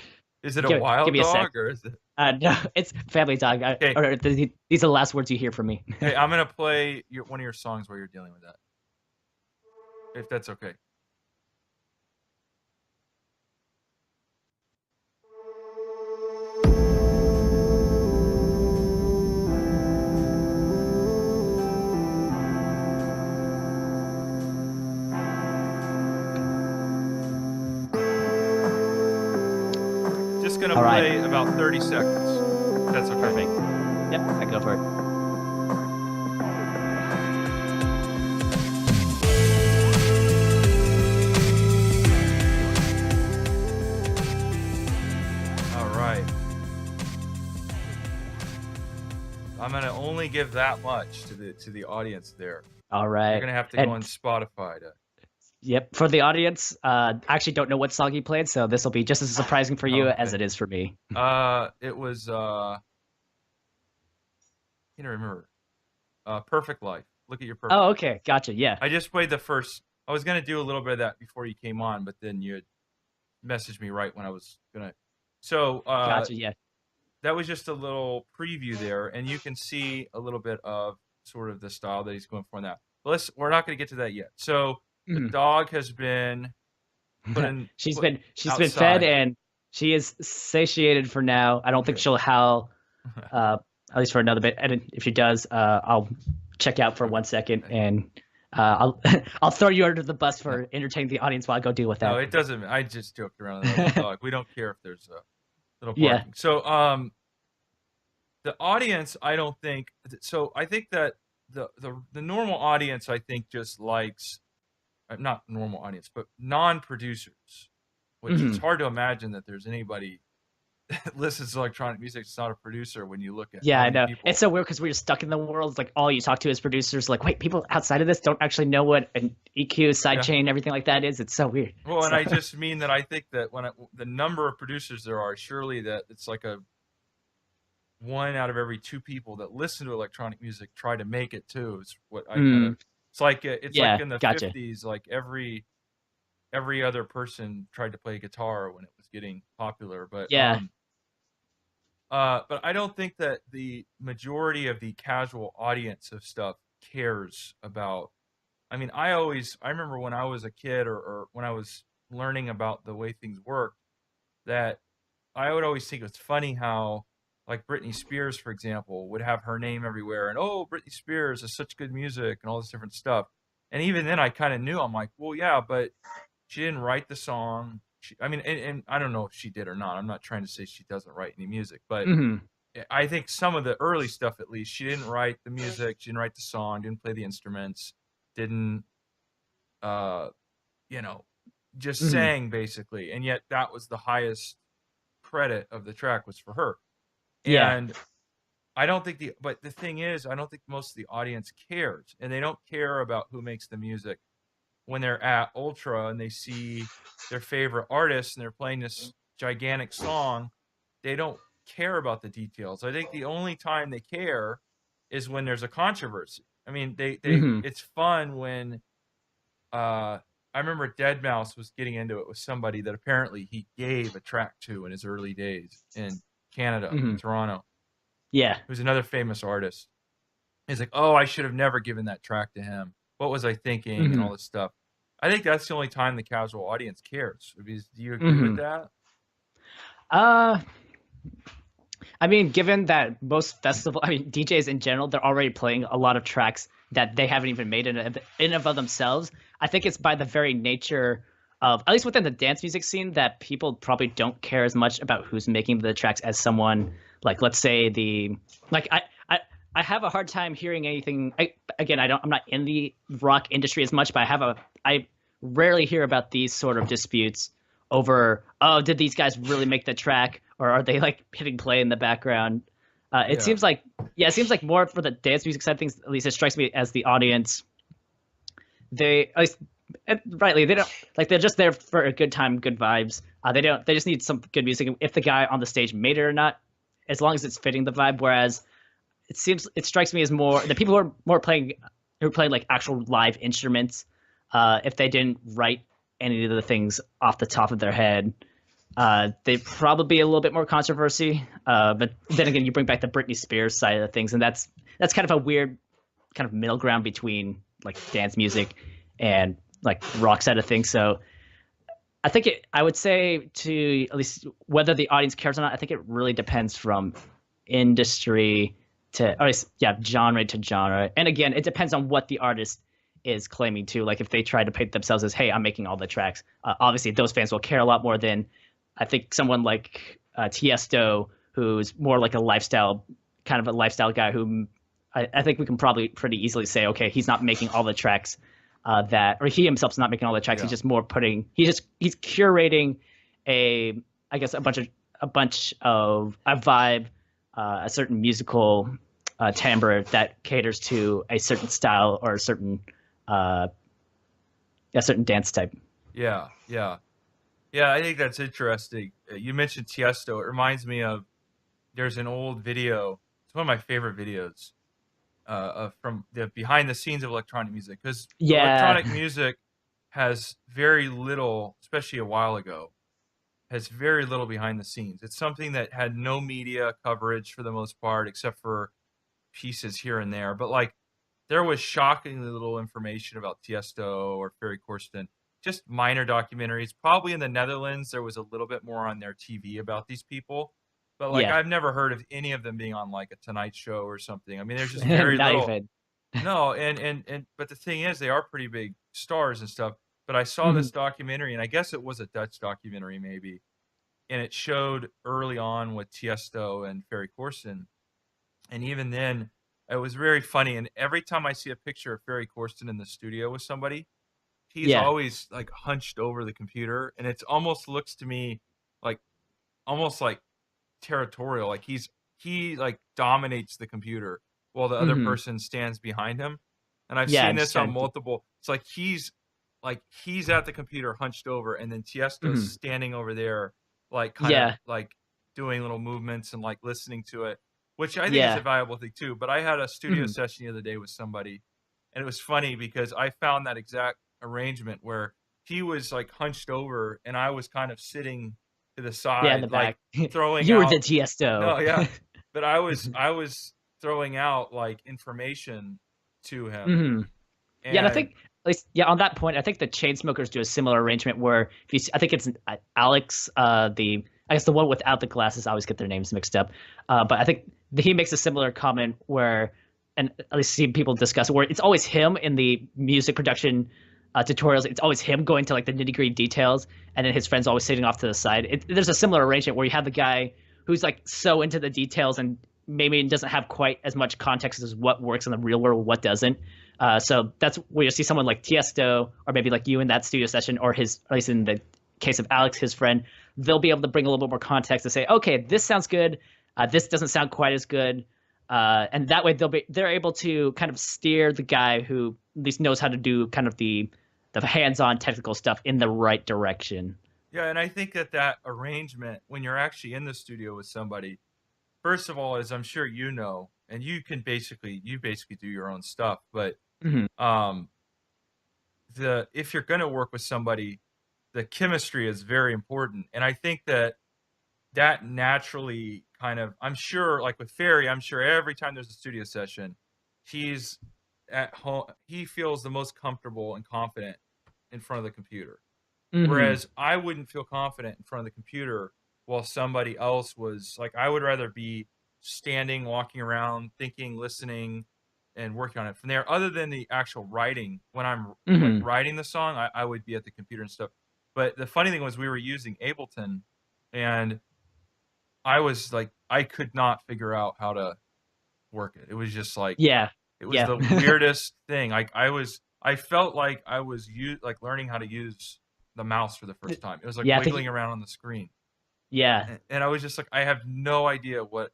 [SPEAKER 1] Is it a wild dog or is it?
[SPEAKER 2] No, it's family dog. Okay. These are the last words you hear from me.
[SPEAKER 1] Hey, I'm gonna play one of your songs while you're dealing with that, if that's okay. Gonna play about 30 seconds. That's okay.
[SPEAKER 2] Perfect. Yep, I go for it.
[SPEAKER 1] All right. I'm gonna only give that much to the audience there.
[SPEAKER 2] All right.
[SPEAKER 1] You're gonna have to go on Spotify to.
[SPEAKER 2] Yep. For the audience, I actually don't know what song he played, so this will be just as surprising for you as it is for me.
[SPEAKER 1] It was I can't remember. Perfect Life. Look at your perfect.
[SPEAKER 2] Oh, okay, gotcha. Yeah,
[SPEAKER 1] I just played the first. I was gonna do a little bit of that before you came on, but then you had messaged me right when I was gonna. So
[SPEAKER 2] gotcha. Yeah.
[SPEAKER 1] that was just a little preview there, and you can see a little bit of sort of the style that he's going for in that. But we're not going to get to that yet. So the
[SPEAKER 2] Mhm.
[SPEAKER 1] dog has been put
[SPEAKER 2] she's
[SPEAKER 1] put
[SPEAKER 2] been fed
[SPEAKER 1] outside.
[SPEAKER 2] and she is satiated for now. I don't think
[SPEAKER 1] Good.
[SPEAKER 2] she'll howl, at least for another bit. And if she does, I'll check out for
[SPEAKER 1] Okay.
[SPEAKER 2] 1 second and I'll I'll throw you under the bus for entertaining the audience while I go deal with that.
[SPEAKER 1] No, it doesn't. I just joked around with the dog. We don't care if there's a little
[SPEAKER 2] Yeah.
[SPEAKER 1] barking. So the audience, I don't think. So I think that the normal audience, I think, just likes not normal audience, but non-producers, which it's
[SPEAKER 2] Mhm.
[SPEAKER 1] hard to imagine that there's anybody that listens to electronic music that's not a producer when you look at
[SPEAKER 2] Yeah,
[SPEAKER 1] how
[SPEAKER 2] I
[SPEAKER 1] many
[SPEAKER 2] know.
[SPEAKER 1] people.
[SPEAKER 2] It's so weird because we're just stuck in the world. It's like all you talk to as producers, like, wait, people outside of this don't actually know what an EQ, sidechain, everything like that is. It's so weird.
[SPEAKER 1] Well, and
[SPEAKER 2] So,
[SPEAKER 1] I just mean that I think that the number of producers there are, surely that it's like a 1 out of every 2 people that listen to electronic music try to make it too. It's what I kind of. It's like
[SPEAKER 2] yeah,
[SPEAKER 1] in the
[SPEAKER 2] gotcha.
[SPEAKER 1] 50s, like every other person tried to play guitar when it was getting popular,
[SPEAKER 2] Yeah.
[SPEAKER 1] but I don't think that the majority of the casual audience of stuff cares about. I mean, I remember when I was a kid or when I was learning about the way things work, that I would always think it's funny how, like Britney Spears, for example, would have her name everywhere, and oh, Britney Spears is such good music and all this different stuff. And even then, I kind of knew. I'm like, well, yeah, but she didn't write the song. I mean, and I don't know if she did or not. I'm not trying to say she doesn't write any music, but
[SPEAKER 2] hmm
[SPEAKER 1] I think some of the early stuff, at least, she didn't write the music, she didn't write the song, didn't play the instruments, didn't, uh, you know, just
[SPEAKER 2] hmm
[SPEAKER 1] sang basically, and yet that was the highest credit of the track was for her.
[SPEAKER 2] Yeah.
[SPEAKER 1] And but the thing is, I don't think most of the audience cares, and they don't care about who makes the music when they're at Ultra and they see their favorite artist and they're playing this gigantic song. They don't care about the details. I think the only time they care is when there's a controversy. I mean,
[SPEAKER 2] hmm
[SPEAKER 1] it's fun when I remember Dead Mouse was getting into it with somebody that apparently he gave a track to in his early days in Canada, in
[SPEAKER 2] hmm
[SPEAKER 1] Toronto,
[SPEAKER 2] Yeah.
[SPEAKER 1] who's another famous artist. He's like, "Oh, I should have never given that track to him. What was I thinking?" and
[SPEAKER 2] hmm
[SPEAKER 1] all this stuff. I think that's the only time the casual audience cares. Do you agree with
[SPEAKER 2] hmm
[SPEAKER 1] that?
[SPEAKER 2] Uh, I mean, given that DJs in general, they're already playing a lot of tracks that they haven't even made in and of themselves. I think it's by the very nature of, at least within the dance music scene, that people probably don't care as much about who's making the tracks as someone like, let's say like I have a hard time hearing anything. I'm not in the rock industry as much, but I rarely hear about these sort of disputes over, oh, did these guys really make the track, or are they like hitting play in the background? It
[SPEAKER 1] Yeah,
[SPEAKER 2] seems like, yeah, it seems like more for the dance music side of things. At least it strikes me as the audience, they, at least rightly, they don't, like, they're just there for a good time, good vibes. They just need some good music. If the guy on the stage made it or not, as long as it's fitting the vibe. Whereas it strikes me as more the people who are playing like actual live instruments. If they didn't write any of the things off the top of their head, they'd probably be a little bit more controversy. But then again, you bring back the Britney Spears side of things, and that's kind of a weird kind of middle ground between like dance music and like rock side of things. So I would say, to at least whether the audience cares or not, I think it really depends from industry to, or yeah, genre to genre. And again, it depends on what the artist is claiming to. Like if they try to paint themselves as, hey, I'm making all the tracks, obviously those fans will care a lot more than I think someone like Tiesto, who's more like kind of a lifestyle guy who I think we can probably pretty easily say, okay, he's not making all the tracks or he himself's not making all the tracks.
[SPEAKER 1] yeah,
[SPEAKER 2] He's just more he's curating I guess a bunch of a vibe, a certain musical timbre that caters to a certain style or a certain dance type.
[SPEAKER 1] yeah, yeah, yeah. I think that's interesting. You mentioned Tiesto. It reminds me of there's an old video. It's one of my favorite videos. from the behind the scenes of electronic music, because
[SPEAKER 2] Yeah.
[SPEAKER 1] electronic music has very little, especially a while ago, has very little behind the scenes. It's something that had no media coverage for the most part, except for pieces here and there. But like, there was shockingly little information about Tiesto or Ferry Corsten, just minor documentaries. Probably in the Netherlands, there was a little bit more on their TV about these people. But like,
[SPEAKER 2] Yeah.
[SPEAKER 1] I've never heard of any of them being on like a Tonight Show or something. I mean, there's just very
[SPEAKER 2] Not
[SPEAKER 1] little.
[SPEAKER 2] even.
[SPEAKER 1] No, and but the thing is, they are pretty big stars and stuff. But I saw
[SPEAKER 2] Mhm.
[SPEAKER 1] this documentary, and I guess it was a Dutch documentary, maybe, and it showed early on with Tiesto and Ferry Corsten, and even then, it was very funny. And every time I see a picture of Ferry Corsten in the studio with somebody, he's
[SPEAKER 2] Yeah.
[SPEAKER 1] always like hunched over the computer, and it's almost looks to me like almost like territorial. Like he like dominates the computer while the other
[SPEAKER 2] Mhm.
[SPEAKER 1] person stands behind him. And I've
[SPEAKER 2] Yeah,
[SPEAKER 1] seen
[SPEAKER 2] just
[SPEAKER 1] this on
[SPEAKER 2] kind of.
[SPEAKER 1] multiple. It's like he's at the computer hunched over, and then Tiesto's
[SPEAKER 2] Mhm.
[SPEAKER 1] standing over there, like kind of
[SPEAKER 2] Yeah.
[SPEAKER 1] like doing little movements and like listening to it, which I think is a
[SPEAKER 2] Yeah.
[SPEAKER 1] valuable thing too. But I had a studio
[SPEAKER 2] Mhm.
[SPEAKER 1] session the other day with somebody, and it was funny because I found that exact arrangement where he was like hunched over and I was kind of sitting to the
[SPEAKER 2] Yeah, in
[SPEAKER 1] side,
[SPEAKER 2] the
[SPEAKER 1] like
[SPEAKER 2] back.
[SPEAKER 1] throwing
[SPEAKER 2] You were the
[SPEAKER 1] out.
[SPEAKER 2] Tiesto.
[SPEAKER 1] No, yeah, but I was throwing out like information to him,
[SPEAKER 2] Mhm. Yeah, and I
[SPEAKER 1] and
[SPEAKER 2] think at least yeah, on that point, I think the Chainsmokers do a similar arrangement where if you, I think it's Alex, the I guess the one without the glasses. I always get their names mixed up. But I think he makes a similar comment where, and at least see people discuss it, where it's always him in the music production tutorials. It's always him going to like the nitty gritty details, and then his friends always sitting off to the side. There's a similar arrangement where you have the guy who's like so into the details and maybe doesn't have quite as much context as what works in the real world, what doesn't. So that's where you see someone like Tiesto, or maybe like you in that studio session, or his, at least in the case of Alex, his friend, they'll be able to bring a little bit more context to say, okay, this sounds good, this doesn't sound quite as good, and that way they're able to kind of steer the guy who at least knows how to do kind of the hands-on technical stuff in the right direction.
[SPEAKER 1] yeah, and I think that arrangement when you're actually in the studio with somebody, first of all, as I'm sure you know, and you basically do your own stuff, but
[SPEAKER 2] Hmm.
[SPEAKER 1] um the if you're going to work with somebody, the chemistry is very important, and I think that naturally kind of, I'm sure, like with Ferry, I'm sure every time there's a studio session, he's at home, he feels the most comfortable and confident in front of the computer.
[SPEAKER 2] Hmm.
[SPEAKER 1] Whereas I wouldn't feel confident in front of the computer while somebody else was like, I would rather be standing, walking around, thinking, listening, and working on it from there. Other than the actual writing, when I'm like
[SPEAKER 2] Hmm.
[SPEAKER 1] writing the song, I would be at the computer and stuff. But the funny thing was, we were using Ableton, and I was like, I could not figure out how to work it. It was just like,
[SPEAKER 2] Yeah.
[SPEAKER 1] it was
[SPEAKER 2] Yeah.
[SPEAKER 1] the weirdest thing. I felt like I was like learning how to use the mouse for the first time. It was like
[SPEAKER 2] Yeah. I think.
[SPEAKER 1] wiggling around on the screen,
[SPEAKER 2] Yeah.
[SPEAKER 1] and I was just like, I have no idea what,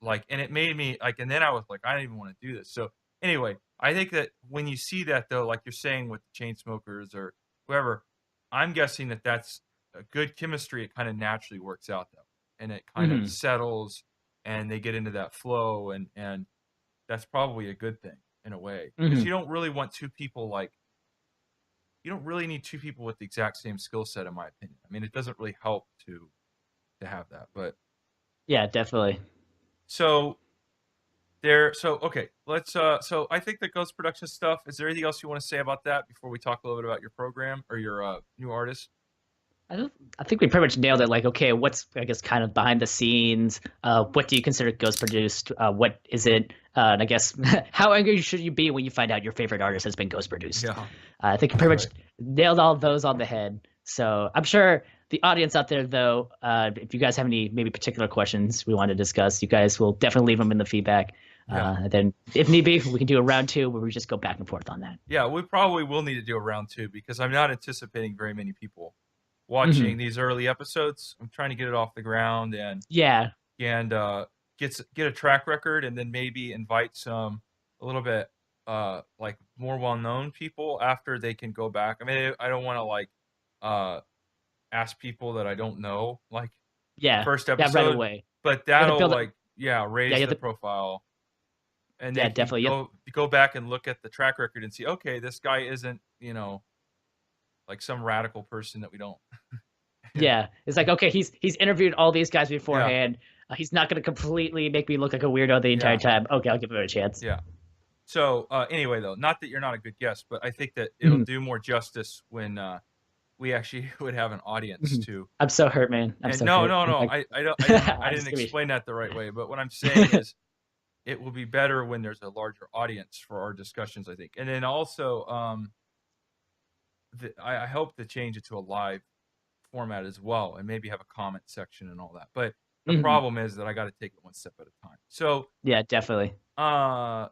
[SPEAKER 1] like, and it made me like, and then I was like, I don't even want to do this. So anyway, I think that when you see that though, like you're saying with the chain smokers or whoever, I'm guessing that that's a good chemistry. It kind of naturally works out though, and it kind of
[SPEAKER 2] Hmm.
[SPEAKER 1] settles, and they get into that flow, and that's probably a good thing in a way, because
[SPEAKER 2] Hmm.
[SPEAKER 1] you don't really want two people like, you don't really need two people with the exact same skill set, in my opinion. I mean, it doesn't really help to have that. But
[SPEAKER 2] Yeah, definitely.
[SPEAKER 1] so there, so okay, let's so I think the ghost production stuff, is there anything else you want to say about that before we talk a little bit about your program or your new artist?
[SPEAKER 2] I don't. I think we pretty much nailed it. Like, okay, what's, I guess, kind of behind the scenes? What do you consider ghost produced? What is it? And I guess how angry should you be when you find out your favorite artist has been ghost produced?
[SPEAKER 1] Yeah,
[SPEAKER 2] I think you pretty much
[SPEAKER 1] right.
[SPEAKER 2] nailed all those on the head. So I'm sure the audience out there, though, if you guys have any maybe particular questions we want to discuss, you guys will definitely leave them in the feedback.
[SPEAKER 1] Yeah,
[SPEAKER 2] And then, if need be, we can do a round two where we just go back and forth on that.
[SPEAKER 1] yeah, we probably will need to do a round two, because I'm not anticipating very many people
[SPEAKER 2] Hmm.
[SPEAKER 1] watching these early episodes. I'm trying to get it off the ground,
[SPEAKER 2] Yeah.
[SPEAKER 1] and get a track record, and then maybe invite some a little bit like more well-known people after they can go back. I mean, I don't want to like uh ask people that I don't know like
[SPEAKER 2] Yeah.
[SPEAKER 1] first
[SPEAKER 2] Yeah. Right
[SPEAKER 1] episode,
[SPEAKER 2] away.
[SPEAKER 1] but
[SPEAKER 2] You have to
[SPEAKER 1] that'll
[SPEAKER 2] build it.
[SPEAKER 1] like, yeah,
[SPEAKER 2] Yeah. You
[SPEAKER 1] raise
[SPEAKER 2] have
[SPEAKER 1] the
[SPEAKER 2] to.
[SPEAKER 1] profile. and
[SPEAKER 2] Yeah,
[SPEAKER 1] they can
[SPEAKER 2] definitely. Yep.
[SPEAKER 1] go back and look at the track record and see, okay, this guy isn't, like some radical person that we don't. Yeah.
[SPEAKER 2] Yeah, it's like, okay, he's interviewed all these guys
[SPEAKER 1] Yeah.
[SPEAKER 2] beforehand. He's not going to completely make me look like a weirdo the entire
[SPEAKER 1] Yeah.
[SPEAKER 2] time. Okay, I'll give him a chance.
[SPEAKER 1] Yeah. So anyway, though, not that you're not a good guest, but I think that it'll
[SPEAKER 2] Mhm.
[SPEAKER 1] do more justice when we actually would have an audience
[SPEAKER 2] Mhm.
[SPEAKER 1] too.
[SPEAKER 2] I'm so hurt, man. I'm
[SPEAKER 1] And
[SPEAKER 2] so
[SPEAKER 1] no,
[SPEAKER 2] hurt.
[SPEAKER 1] no,
[SPEAKER 2] I'm
[SPEAKER 1] no,
[SPEAKER 2] like,
[SPEAKER 1] I
[SPEAKER 2] I'm
[SPEAKER 1] didn't
[SPEAKER 2] just gonna
[SPEAKER 1] explain that the right way. But what I'm saying is, it will be better when there's a larger audience for our discussions, I think. And then also, I hope to change it to a live format as well, and maybe have a comment section and all that. But the
[SPEAKER 2] Mhm.
[SPEAKER 1] problem is that I got to take it one step at a time. So,
[SPEAKER 2] Yeah, definitely.
[SPEAKER 1] uh,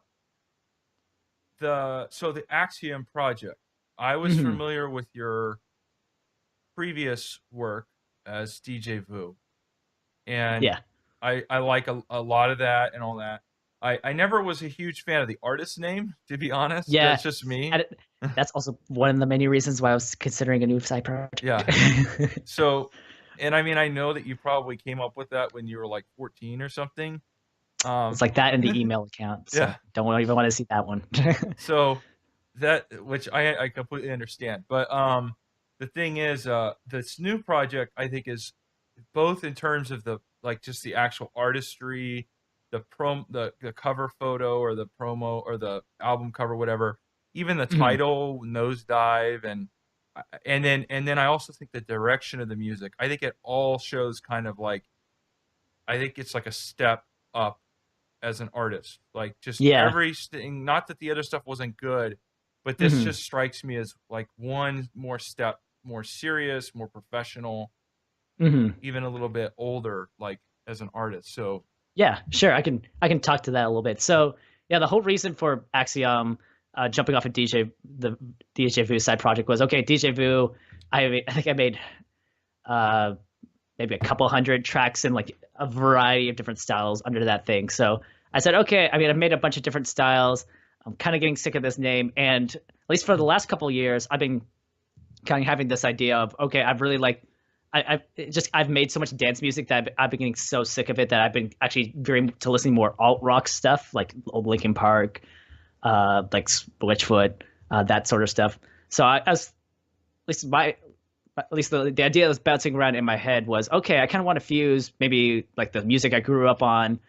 [SPEAKER 1] the Axiom project, I was
[SPEAKER 2] Mhm.
[SPEAKER 1] familiar with your previous work as DJ Vu, and
[SPEAKER 2] Yeah.
[SPEAKER 1] I like a lot of that and all that. I never was a huge fan of the artist name, to be honest.
[SPEAKER 2] Yeah.
[SPEAKER 1] That's just me.
[SPEAKER 2] And that's also one of the many reasons why I was considering a new side project.
[SPEAKER 1] Yeah. So, and I mean, I know that you probably came up with that when you were like 14 or something.
[SPEAKER 2] It's like that in the email account. So
[SPEAKER 1] Yeah.
[SPEAKER 2] don't even want to see that one.
[SPEAKER 1] So which I completely understand. But the thing is, this new project I think is both in terms of the like just the actual artistry, the cover photo or the promo or the album cover, whatever, even the
[SPEAKER 2] Mhm.
[SPEAKER 1] title, Nosedive, and then I also think the direction of the music. I think it all shows kind of like, I think it's like a step up as an artist. Like just
[SPEAKER 2] Yeah.
[SPEAKER 1] everything, not that the other stuff wasn't good, but this
[SPEAKER 2] Mhm.
[SPEAKER 1] just strikes me as like one more step more serious, more professional,
[SPEAKER 2] Mhm.
[SPEAKER 1] even a little bit older, like as an artist. So
[SPEAKER 2] Yeah, sure. I can talk to that a little bit. So yeah, the whole reason for Axiom jumping off of the DJ Vu side project was okay. DJ Vu, I think I made uh, maybe a couple hundred tracks in like a variety of different styles under that thing. So I said, okay. I mean, I've made a bunch of different styles. I'm kind of getting sick of this name, and at least for the last couple of years, I've been kind of having this idea of okay, I've really like I've made so much dance music that I've been getting so sick of it that I've been actually veering to listening more alt rock stuff like old Linkin Park, like Switchfoot, that sort of stuff. So I was at least my at least the idea that was bouncing around in my head was okay, I kind of want to fuse maybe like the music I grew up on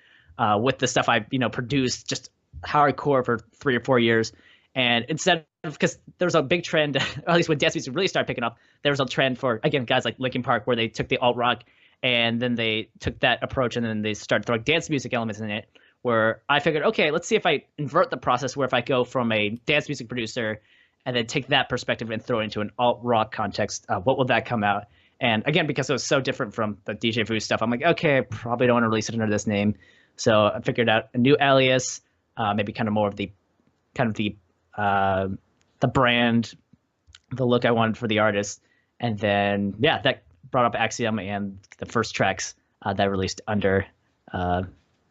[SPEAKER 2] with the stuff I produced just hardcore for 3 or 4 years, and instead of because there was a big trend, or at least when dance music really started picking up, there was a trend for again guys like Linkin Park where they took the alt rock and then they took that approach and then they started throwing dance music elements in it. Where I figured, okay, let's see if I invert the process where if I go from a dance music producer and then take that perspective and throw it into an alt rock context, what will that come out? And again, because it was so different from the DJ Vu stuff, I'm like, okay, I probably don't want to release it under this name. So I figured out a new alias, maybe kind of more of the kind of the brand, the look I wanted for the artist, and then yeah, that brought up Axiom and the first tracks that I released under.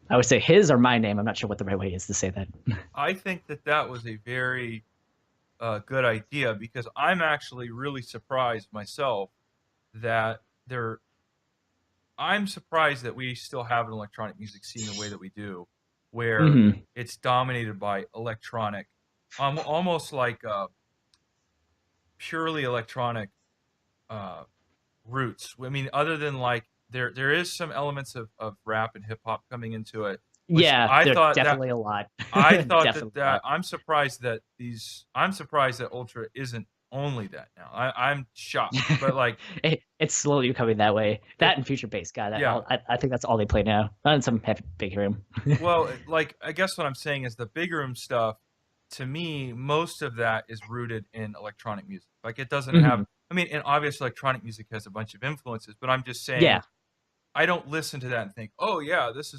[SPEAKER 2] I would say his or my name. I'm not sure what the right way is to say that.
[SPEAKER 1] I think that was a very good idea, because I'm actually really surprised myself that there. I'm surprised that we still have an electronic music scene the way that we do, where
[SPEAKER 2] Mm-hmm.
[SPEAKER 1] it's dominated by electronic, almost like purely electronic uh, roots. I mean, other than like there is some elements of rap and hip hop coming into it, which
[SPEAKER 2] Yeah,
[SPEAKER 1] I
[SPEAKER 2] there's
[SPEAKER 1] thought that
[SPEAKER 2] definitely a lot.
[SPEAKER 1] I thought
[SPEAKER 2] Definitely a
[SPEAKER 1] that
[SPEAKER 2] lot.
[SPEAKER 1] I'm surprised that Ultra isn't only that now. I'm shocked, but like
[SPEAKER 2] It's slowly becoming that way.
[SPEAKER 1] it,
[SPEAKER 2] That and future bass, God,
[SPEAKER 1] yeah.
[SPEAKER 2] I think that's all they play now. Not in some heavy big room.
[SPEAKER 1] Well, like I guess what I'm saying is the big room stuff. To me, most of that is rooted in electronic music. Like it doesn't have.
[SPEAKER 2] Mhm.
[SPEAKER 1] I mean, and obviously electronic music has a bunch of influences, but I'm just saying
[SPEAKER 2] Yeah,
[SPEAKER 1] I don't listen to that and think, oh yeah, this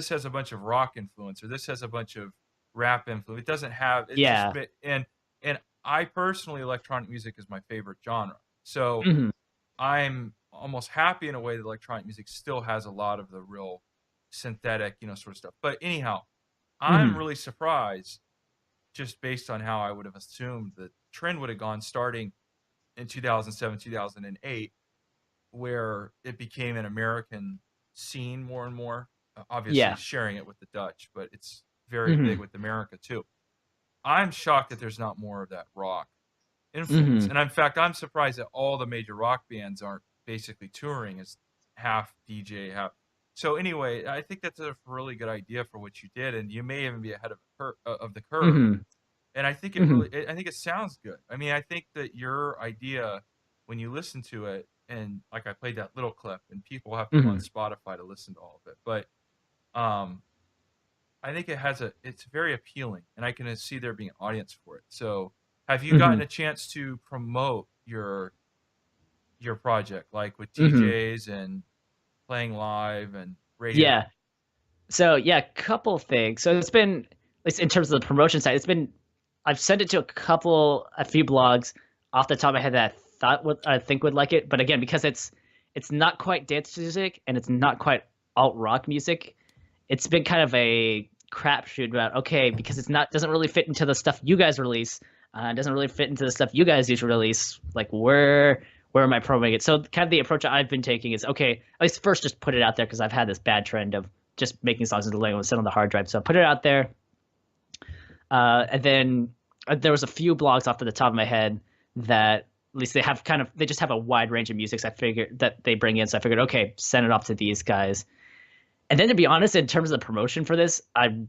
[SPEAKER 1] has a bunch of rock influence, or this has a bunch of rap influence. It doesn't have it just
[SPEAKER 2] yeah.
[SPEAKER 1] and I personally, electronic music is my favorite genre. So
[SPEAKER 2] Mhm.
[SPEAKER 1] I'm almost happy in a way that electronic music still has a lot of the real synthetic, sort of stuff. But anyhow, I'm
[SPEAKER 2] Mhm.
[SPEAKER 1] really surprised, just based on how I would have assumed the trend would have gone starting in 2007, 2008, where it became an American scene more and more. obviously
[SPEAKER 2] Yeah.
[SPEAKER 1] sharing it with the Dutch, but it's very big
[SPEAKER 2] Hmm.
[SPEAKER 1] with America too. I'm shocked that there's not more of that rock influence.
[SPEAKER 2] Hmm.
[SPEAKER 1] And in fact, I'm surprised that all the major rock bands aren't basically touring as half DJ, half. So anyway, I think that's a really good idea for what you did, and you may even be ahead of the curve.
[SPEAKER 2] Hmm.
[SPEAKER 1] And I think
[SPEAKER 2] Hmm.
[SPEAKER 1] I think it sounds good. I mean, I think that your idea, when you listen to it, and like I played that little clip, and people have to go on
[SPEAKER 2] Hmm.
[SPEAKER 1] Spotify to listen to all of it, but um, I think it's very appealing, and I can see there being an audience for it. So, have you gotten
[SPEAKER 2] Hmm.
[SPEAKER 1] a chance to promote your project, like with
[SPEAKER 2] Hmm.
[SPEAKER 1] DJs and playing live and radio?
[SPEAKER 2] Yeah. So yeah, couple things. So it's been, at least in terms of the promotion side, it's been, I've sent it to a few blogs off the top of my head that I think would like it. But again, because it's not quite dance music and it's not quite alt rock music, it's been kind of a crapshoot about, okay, because it's not, doesn't really fit into the stuff you guys release, it doesn't really fit into the stuff you guys usually release. Like where am I promoting it? So kind of the approach I've been taking is, okay, at least first just put it out there, because I've had this bad trend of just making songs and letting them sit on the hard drive. So I put it out there, and then there was a few blogs off to the top of my head that at least they just have a wide range of music. So I figured that they bring in. So I figured, okay, send it off to these guys. And then to be honest, in terms of the promotion for this, I'm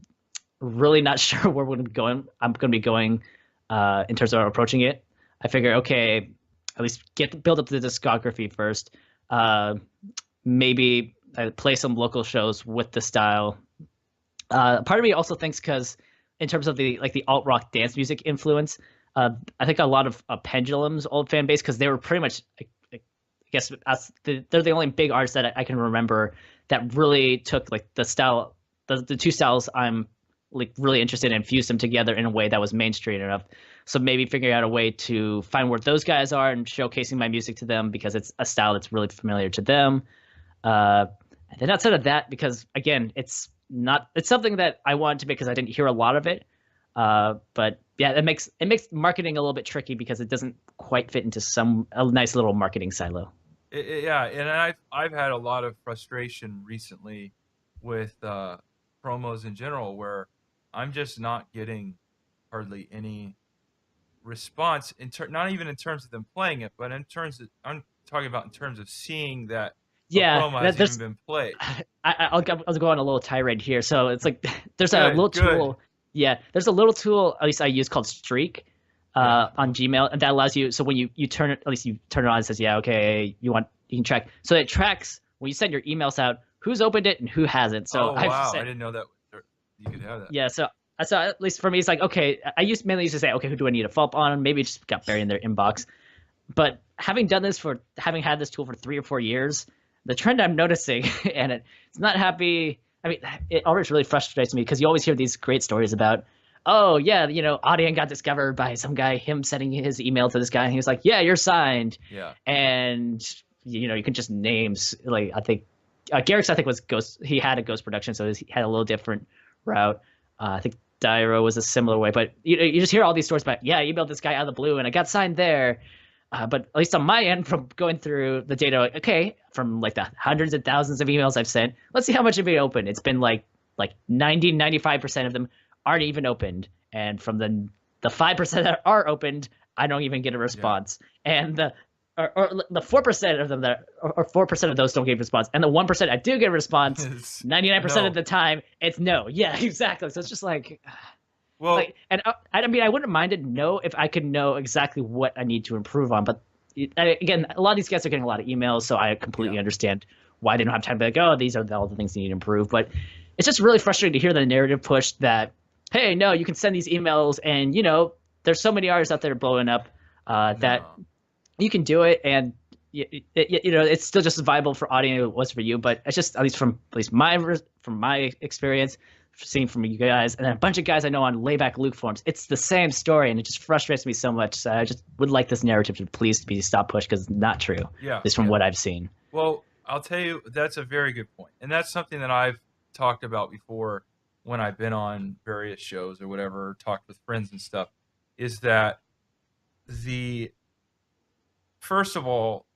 [SPEAKER 2] really not sure where we're going to be going. I'm going to be going in terms of approaching it. I figure, okay, at least build up the discography first. Maybe play some local shows with the style. Part of me also thinks, because in terms of the alt rock dance music influence, I think a lot of Pendulum's old fan base, because they were pretty much, I guess, they're the only big artists that I can remember that really took like the style, the two styles I'm like really interested in, and fused them together in a way that was mainstream enough. So maybe figuring out a way to find where those guys are and showcasing my music to them, because it's a style that's really familiar to them. Uh, and then outside of that, because again, it's something that I wanted to make because I didn't hear a lot of it. But yeah, it makes marketing a little bit tricky, because it doesn't quite fit into a nice little marketing silo.
[SPEAKER 1] Yeah, and I've had a lot of frustration recently with promos in general, where I'm just not getting hardly any response not even in terms of them playing it, but in terms of I'm talking about in terms of seeing that a
[SPEAKER 2] Yeah,
[SPEAKER 1] promo has even
[SPEAKER 2] there's
[SPEAKER 1] been played.
[SPEAKER 2] I'll go on a little tirade here. So it's like there's a
[SPEAKER 1] Good,
[SPEAKER 2] little
[SPEAKER 1] good.
[SPEAKER 2] tool. Yeah, there's a little tool, at least I use, called Streak
[SPEAKER 1] Yeah.
[SPEAKER 2] on Gmail, and that allows you. So when you turn it, at least you turn it on, it says, yeah, okay, you can track. So it tracks when you send your emails out who's opened it and who hasn't. So
[SPEAKER 1] Oh
[SPEAKER 2] I've
[SPEAKER 1] wow, I
[SPEAKER 2] said,
[SPEAKER 1] didn't know that you could have that.
[SPEAKER 2] yeah. So at least for me, it's like, okay, mainly used to say, okay, who do I need to follow up on? Maybe it just got buried in their inbox. But having had this tool for 3 or 4 years, the trend I'm noticing, and it's not happy. I mean, it always really frustrates me, because you always hear these great stories about, oh yeah, Audion got discovered by some guy, him sending his email to this guy, and he was like, yeah, you're signed.
[SPEAKER 1] Yeah.
[SPEAKER 2] And you can just names, like, I think Garrick's, I think, was Ghost. He had a Ghost production, so he had a little different route. I think Dyro was a similar way, but you just hear all these stories about, yeah, I emailed this guy out of the blue and I got signed there. But at least on my end, from going through the data, like, okay, from like the hundreds and thousands of emails I've sent, let's see how much of it opened. It's been like 95% of them aren't even opened. And from the 5% that are opened, I don't even get a response. Yeah. And the 4% of them or 4% of those don't get a response. And the 1% I do get a response, 99% of the time, it's no. Yeah, exactly. So it's just like,
[SPEAKER 1] well,
[SPEAKER 2] and I mean, I wouldn't mind it if I could know exactly what I need to improve on. But again, a lot of these guys are getting a lot of emails, so I completely understand why they don't have time to be like, oh, these are all the things you need to improve. But it's just really frustrating to hear the narrative push that, hey, no, you can send these emails, and there's so many artists out there blowing up that you can do it, and it's still just as viable for Audion as it was for you. But it's just, at least from my experience, seeing from you guys, and then a bunch of guys I know on Layback Luke forums, it's the same story, and it just frustrates me so much. So I just would like this narrative to please be stop pushed, because it's not true.
[SPEAKER 1] Yeah,
[SPEAKER 2] at least from what I've seen.
[SPEAKER 1] Well, I'll tell you, that's a very good point, and that's something that I've talked about before when I've been on various shows or whatever, talked with friends and stuff. Is that first of all,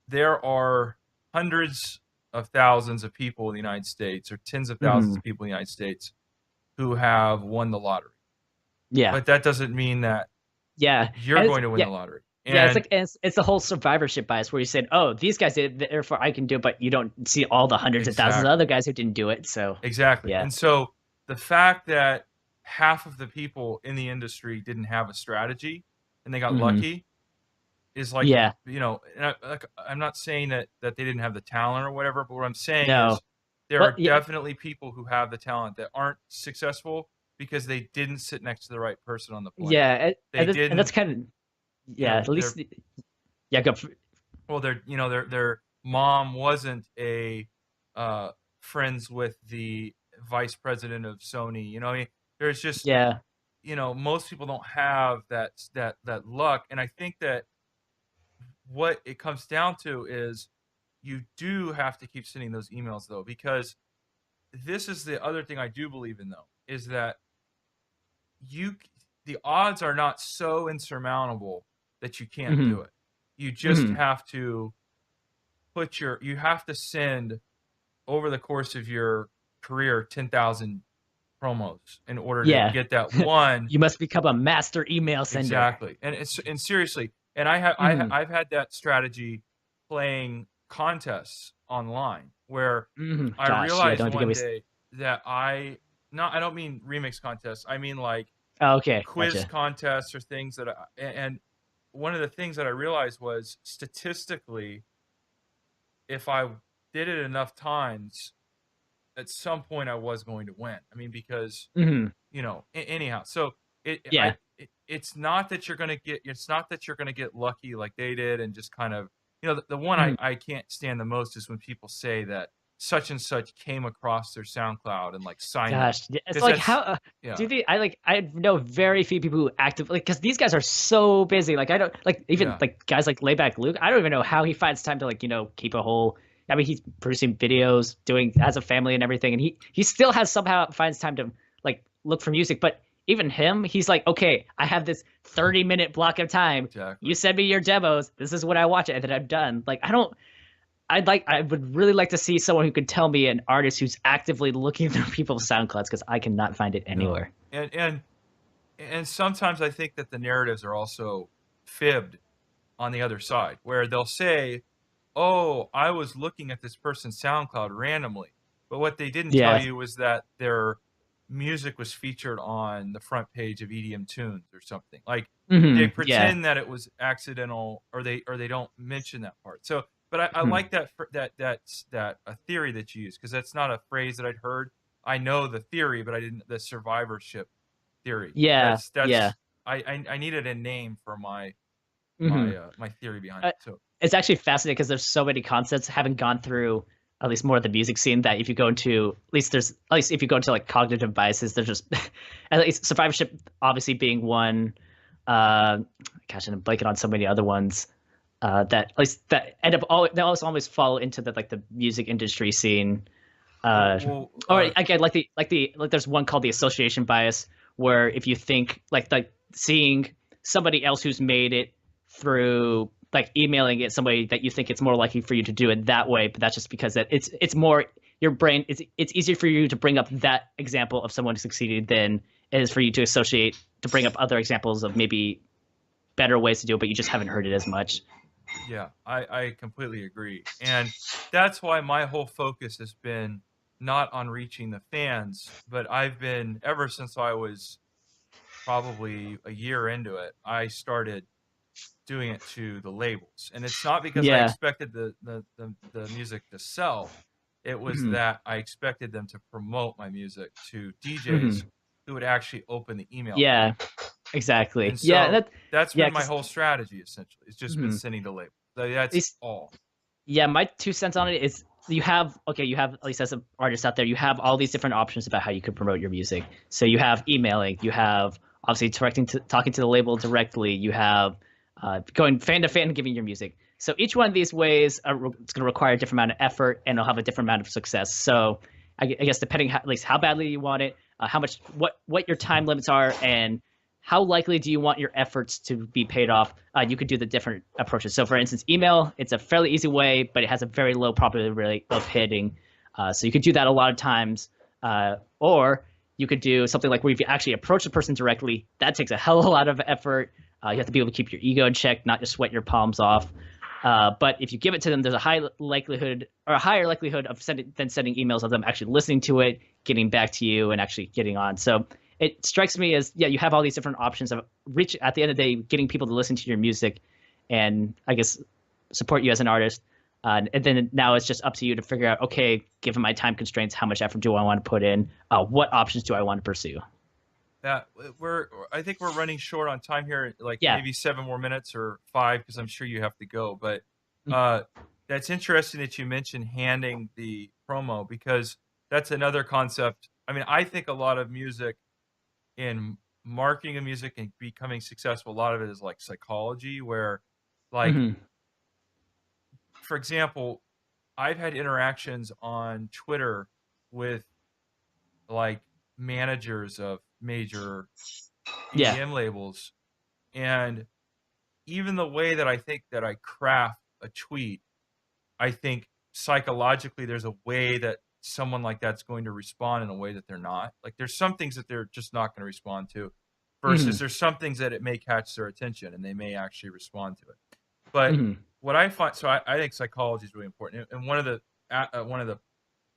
[SPEAKER 1] there are hundreds of thousands of people in the United States, or tens of thousands
[SPEAKER 2] Mhm.
[SPEAKER 1] of people in the United States who have won the lottery.
[SPEAKER 2] Yeah.
[SPEAKER 1] But that doesn't mean that
[SPEAKER 2] Yeah.
[SPEAKER 1] you're
[SPEAKER 2] And it's,
[SPEAKER 1] going to win
[SPEAKER 2] yeah.
[SPEAKER 1] the lottery.
[SPEAKER 2] Yeah, it's
[SPEAKER 1] And
[SPEAKER 2] like it's the whole survivorship bias where you said, "Oh, these guys did it, therefore I can do it," but you don't see all the hundreds of thousands of
[SPEAKER 1] exactly,
[SPEAKER 2] other guys who didn't do it. So,
[SPEAKER 1] exactly.
[SPEAKER 2] yeah.
[SPEAKER 1] And so the fact that half of the people in the industry didn't have a strategy and they got
[SPEAKER 2] Hmm.
[SPEAKER 1] lucky is like,
[SPEAKER 2] Yeah.
[SPEAKER 1] and I'm not saying that they didn't have the talent or whatever, but what I'm saying
[SPEAKER 2] No.
[SPEAKER 1] is there
[SPEAKER 2] Well,
[SPEAKER 1] are
[SPEAKER 2] yeah.
[SPEAKER 1] definitely people who have the talent that aren't successful because they didn't sit next to the right person on the plane.
[SPEAKER 2] Yeah,
[SPEAKER 1] They
[SPEAKER 2] and that's
[SPEAKER 1] didn't,
[SPEAKER 2] kind of, yeah. At
[SPEAKER 1] they're
[SPEAKER 2] least, yeah. Go.
[SPEAKER 1] well, their mom wasn't a uh, friends with the vice president of Sony. I mean, there's just
[SPEAKER 2] Yeah.
[SPEAKER 1] most people don't have that luck, and I think that what it comes down to is you do have to keep sending those emails though, because this is the other thing I do believe in though, is that you the odds are not so insurmountable that you can't
[SPEAKER 2] Hmm.
[SPEAKER 1] do it. You just
[SPEAKER 2] Hmm.
[SPEAKER 1] have to you have to send over the course of your career 10,000 promos in order to
[SPEAKER 2] Yeah.
[SPEAKER 1] get that one.
[SPEAKER 2] You must become a master email sender.
[SPEAKER 1] Exactly. And seriously, and
[SPEAKER 2] Hmm.
[SPEAKER 1] I've had that strategy playing contests online where
[SPEAKER 2] Hmm.
[SPEAKER 1] I
[SPEAKER 2] Gosh, yeah.
[SPEAKER 1] realized
[SPEAKER 2] Don't get
[SPEAKER 1] one
[SPEAKER 2] me.
[SPEAKER 1] day that I don't mean remix contests. I mean like
[SPEAKER 2] Oh, okay,
[SPEAKER 1] quiz
[SPEAKER 2] gotcha.
[SPEAKER 1] contests or things and one of the things that I realized was statistically, if I did it enough times, at some point I was going to win. I mean, because
[SPEAKER 2] Hmm.
[SPEAKER 1] anyhow. So
[SPEAKER 2] Yeah.
[SPEAKER 1] it's not that you're gonna get lucky like they did and just kind of the one
[SPEAKER 2] Mhm.
[SPEAKER 1] I can't stand the most is when people say that such and such came across their SoundCloud and like signed it,
[SPEAKER 2] Gosh, it's
[SPEAKER 1] because
[SPEAKER 2] like
[SPEAKER 1] that's
[SPEAKER 2] how do
[SPEAKER 1] yeah,
[SPEAKER 2] you think I know very few people who actively because these guys are so busy. Like I don't like even
[SPEAKER 1] yeah,
[SPEAKER 2] like guys like Layback Luke. I don't even know how he finds time to like keep a whole. I mean, he's producing videos, doing as a family and everything, and he still has somehow finds time to like look for music. But even him, he's like, okay, I have this 30-minute block of time. You
[SPEAKER 1] exactly.
[SPEAKER 2] send me your demos. This is when I watch it, and then I'm done. Like I don't. I would really like to see someone who could tell me an artist who's actively looking through people's SoundClouds because I cannot find it
[SPEAKER 1] No,
[SPEAKER 2] anywhere.
[SPEAKER 1] and sometimes I think that the narratives are also fibbed on the other side, where they'll say, "Oh, I was looking at this person's SoundCloud randomly," but what they didn't tell
[SPEAKER 2] Yeah.
[SPEAKER 1] you was that their music was featured on the front page of EDM Tunes or something. Like they
[SPEAKER 2] Yeah.
[SPEAKER 1] pretend that it was accidental, or they don't mention that part. So, but I
[SPEAKER 2] Mhm.
[SPEAKER 1] like that a theory that you use, because that's not a phrase that I'd heard. I know the theory, but I didn't the survivorship theory.
[SPEAKER 2] Yeah. Yeah.
[SPEAKER 1] I needed a name for
[SPEAKER 2] Hmm.
[SPEAKER 1] my theory behind
[SPEAKER 2] Uh,
[SPEAKER 1] it. So
[SPEAKER 2] it's actually fascinating because there's so many concepts having gone through at least more of the music scene that if you go into at least if you go into like cognitive biases, there's just at least survivorship obviously being one. Uh, gosh, and I'm blanking on so many other ones. That at least that end up all they always fall into the like the music industry scene.
[SPEAKER 1] well,
[SPEAKER 2] Uh,
[SPEAKER 1] well
[SPEAKER 2] or again, like there's one called the association bias, where if you think like seeing somebody else who's made it through like emailing it somebody that you think it's more likely for you to do it that way, but that's just because that it's more your brain it's easier for you to bring up that example of someone who succeeded than it is for you to associate to bring up other examples of maybe better ways to do it, but you just haven't heard it as much.
[SPEAKER 1] yeah, I completely agree. And that's why my whole focus has been not on reaching the fans, but I've been, ever since I was probably a year into it, I started doing it to the labels. And it's not because I
[SPEAKER 2] Yeah.
[SPEAKER 1] expected the music to sell. It was
[SPEAKER 2] Hmm.
[SPEAKER 1] that I expected them to promote my music to
[SPEAKER 2] Hmm.
[SPEAKER 1] DJs who would actually open the email for me.
[SPEAKER 2] Yeah. Exactly.
[SPEAKER 1] And
[SPEAKER 2] Yeah.
[SPEAKER 1] so that's
[SPEAKER 2] Yeah.
[SPEAKER 1] been my
[SPEAKER 2] Because
[SPEAKER 1] whole strategy essentially. It's just been sending to labels. That's all.
[SPEAKER 2] yeah, my 2 cents on it is you have at least as an artist out there, you have all these different options about how you could promote your music. So you have emailing, you have obviously talking to the label directly, you have going fan to fan and giving your music. So each one of these ways it's going to require a different amount of effort and it'll have a different amount of success. So I guess depending at least how badly you want it, how much what your time limits are, and how likely do you want your efforts to be paid off? You could do the different approaches. So, for instance, email, it's a fairly easy way, but it has a very low probability rate of hitting. So you could do that a lot of times. Or you could do something like where you actually approach the person directly. That takes a hell of a lot of effort. You have to be able to keep your ego in check, not just sweat your palms off. But if you give it to them, there's a higher likelihood of sending emails of them actually listening to it, getting back to you, and actually getting on. So it strikes me as, you have all these different options of at the end of the day, getting people to listen to your music and I guess support you as an artist. And then now it's just up to you to figure out, okay, given my time constraints, how much effort do I want to put in? What options do I want to pursue?
[SPEAKER 1] I think we're running short on time here, like
[SPEAKER 2] Yeah.
[SPEAKER 1] maybe 7 more minutes or 5, because I'm sure you have to go. But that's interesting that you mentioned handing the promo, because that's another concept. I mean, I think a lot of music, in marketing of music and becoming successful, a lot of it is like psychology, where like, for example, I've had interactions on Twitter with like managers of major EDM labels, and even the way that I think that I craft a tweet, I think psychologically there's a way that someone like that's going to respond in a way that they're not. Like, there's some things that they're just not going to respond to, versus there's some things that it may catch their attention and they may actually respond to it. But what I find, so I think psychology is really important, and one of the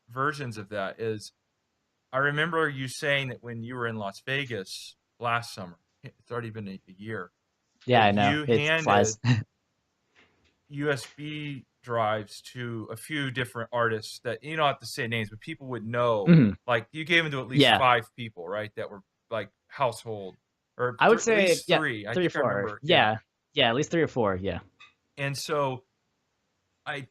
[SPEAKER 1] versions of that is, I remember you saying that when you were in Las Vegas last summer, it's already been a year.
[SPEAKER 2] Yeah, I know.
[SPEAKER 1] You handed USB drives to a few different artists that, you don't have to say names, but people would know. Like, you gave them to at least 5 people, right? That were like household, or
[SPEAKER 2] I would say
[SPEAKER 1] at least 3.
[SPEAKER 2] 3 or 4. Yeah, at least 3 or 4. Yeah.
[SPEAKER 1] And so, I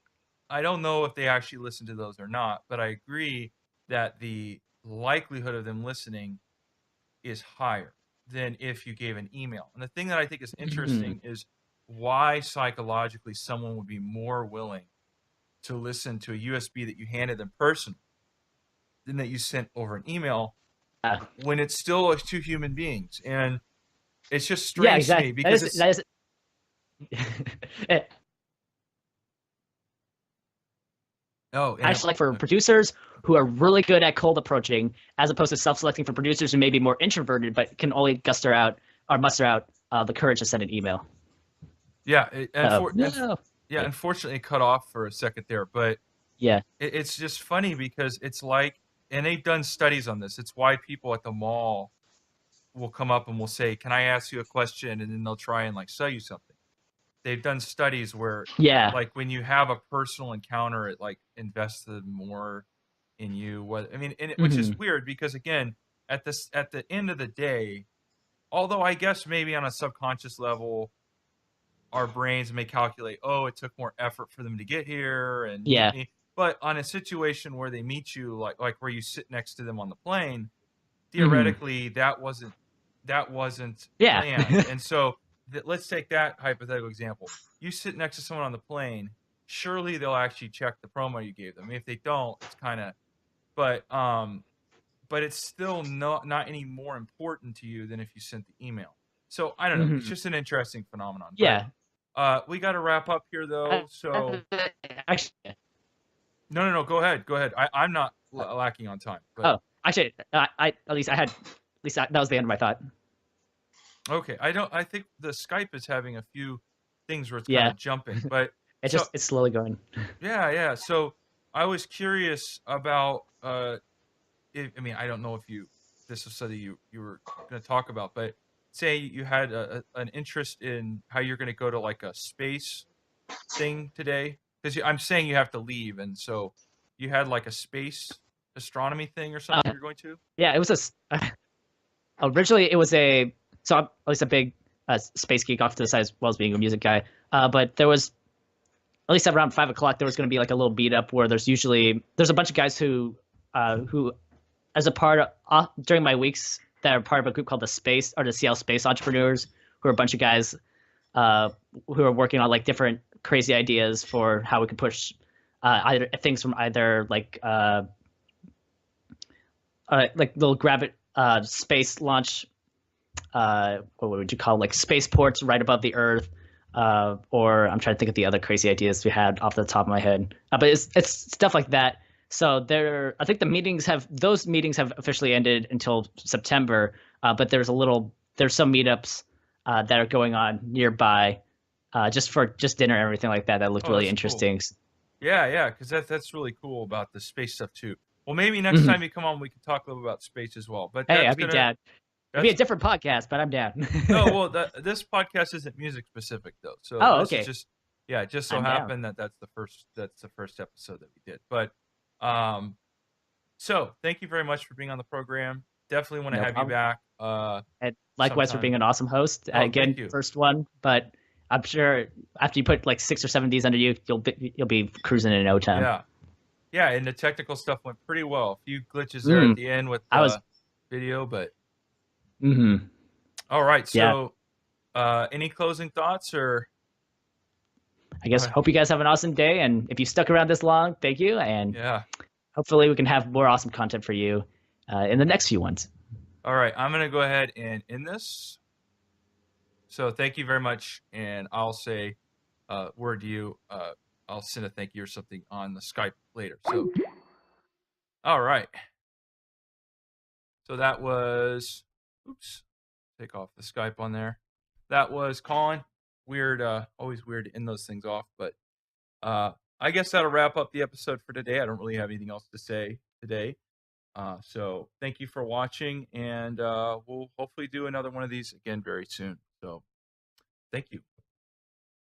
[SPEAKER 1] don't know if they actually listened to those or not, but I agree that the likelihood of them listening is higher than if you gave an email. And the thing that I think is interesting is why psychologically someone would be more willing to listen to a USB that you handed them personally than that you sent over an email, when it's still 2 human beings. And it's just strange to me, because
[SPEAKER 2] actually, like, for producers who are really good at cold approaching, as opposed to self-selecting for producers who may be more introverted but can only muster out the courage to send an email.
[SPEAKER 1] Unfortunately, cut off for a second there, but it's just funny, because it's like, and they've done studies on this. It's why people at the mall will come up and will say, "Can I ask you a question?" And then they'll try and like sell you something. They've done studies where, like, when you have a personal encounter, it like invested more in you. Which is weird, because again, at the end of the day, although I guess maybe on a subconscious level, our brains may calculate, oh, it took more effort for them to get here, and but on a situation where they meet you, like where you sit next to them on the plane, theoretically that wasn't planned. And so let's take that hypothetical example. You sit next to someone on the plane, surely they'll actually check the promo you gave them. I mean, if they don't, it's kind of, but it's still not any more important to you than if you sent the email. So I don't know. It's just an interesting phenomenon. But, we got to wrap up here, though. So
[SPEAKER 2] actually,
[SPEAKER 1] no, go ahead. I'm not lacking on time. But.
[SPEAKER 2] Actually, that was the end of my thought.
[SPEAKER 1] Okay, I think the Skype is having a few things where it's kind of jumping, but
[SPEAKER 2] it's slowly going.
[SPEAKER 1] Yeah. So I was curious about. I don't know if this is something you were going to talk about, but say you had an interest in how you're going to go to like a space thing today, because I'm saying you have to leave, and so you had like a space astronomy thing or something you're going to.
[SPEAKER 2] Yeah, it was originally it was at least a big space geek off to the side, as well as being a music guy. But there was, at least around 5 o'clock, there was going to be like a little beat up where there's a bunch of guys who as a part of, during my weeks, that are part of a group called the Seattle Space Entrepreneurs, who are a bunch of guys who are working on like different crazy ideas for how we can push either things from either like little space launch what would you call, like, spaceports right above the Earth. Or I'm trying to think of the other crazy ideas we had off the top of my head. But it's stuff like that. So I think those meetings have officially ended until September. But there's some meetups that are going on nearby, just for dinner and everything like that. That looked
[SPEAKER 1] Oh,
[SPEAKER 2] really
[SPEAKER 1] that's cool.
[SPEAKER 2] interesting.
[SPEAKER 1] Yeah, because that's really cool about the space stuff too. Well, maybe next time you come on, we can talk a little about space as well. But
[SPEAKER 2] Hey, I'd be down. It'd be a different podcast, but I'm down.
[SPEAKER 1] No, well, this podcast isn't music specific though. So
[SPEAKER 2] Oh,
[SPEAKER 1] this is
[SPEAKER 2] okay.
[SPEAKER 1] just, yeah, it just so
[SPEAKER 2] I'm down.
[SPEAKER 1] happened that that's the first episode that we did. But so thank you very much for being on the program. Definitely want to
[SPEAKER 2] No
[SPEAKER 1] have
[SPEAKER 2] problem.
[SPEAKER 1] you back.
[SPEAKER 2] And likewise for
[SPEAKER 1] sometime.
[SPEAKER 2] being an awesome host.
[SPEAKER 1] Oh,
[SPEAKER 2] Again,
[SPEAKER 1] thank you.
[SPEAKER 2] first one, but I'm sure after you put like 6 or 7 of these under you, you'll be cruising in no time.
[SPEAKER 1] Yeah, and the technical stuff went pretty well. A few glitches there at the end with the video, but all right. So, any closing thoughts, or
[SPEAKER 2] I guess hope you guys have an awesome day, and if you stuck around this long, thank you, and hopefully we can have more awesome content for you in the next few ones.
[SPEAKER 1] All right, I'm gonna go ahead and end this. So thank you very much, and I'll say word to you. I'll send a thank you or something on the Skype later. So, all right. So that was, oops, take off the Skype on there. That was Colin. Weird, always weird to end those things off, but I guess that'll wrap up the episode for today. I don't really have anything else to say today. So thank you for watching, and we'll hopefully do another one of these again very soon. So thank you.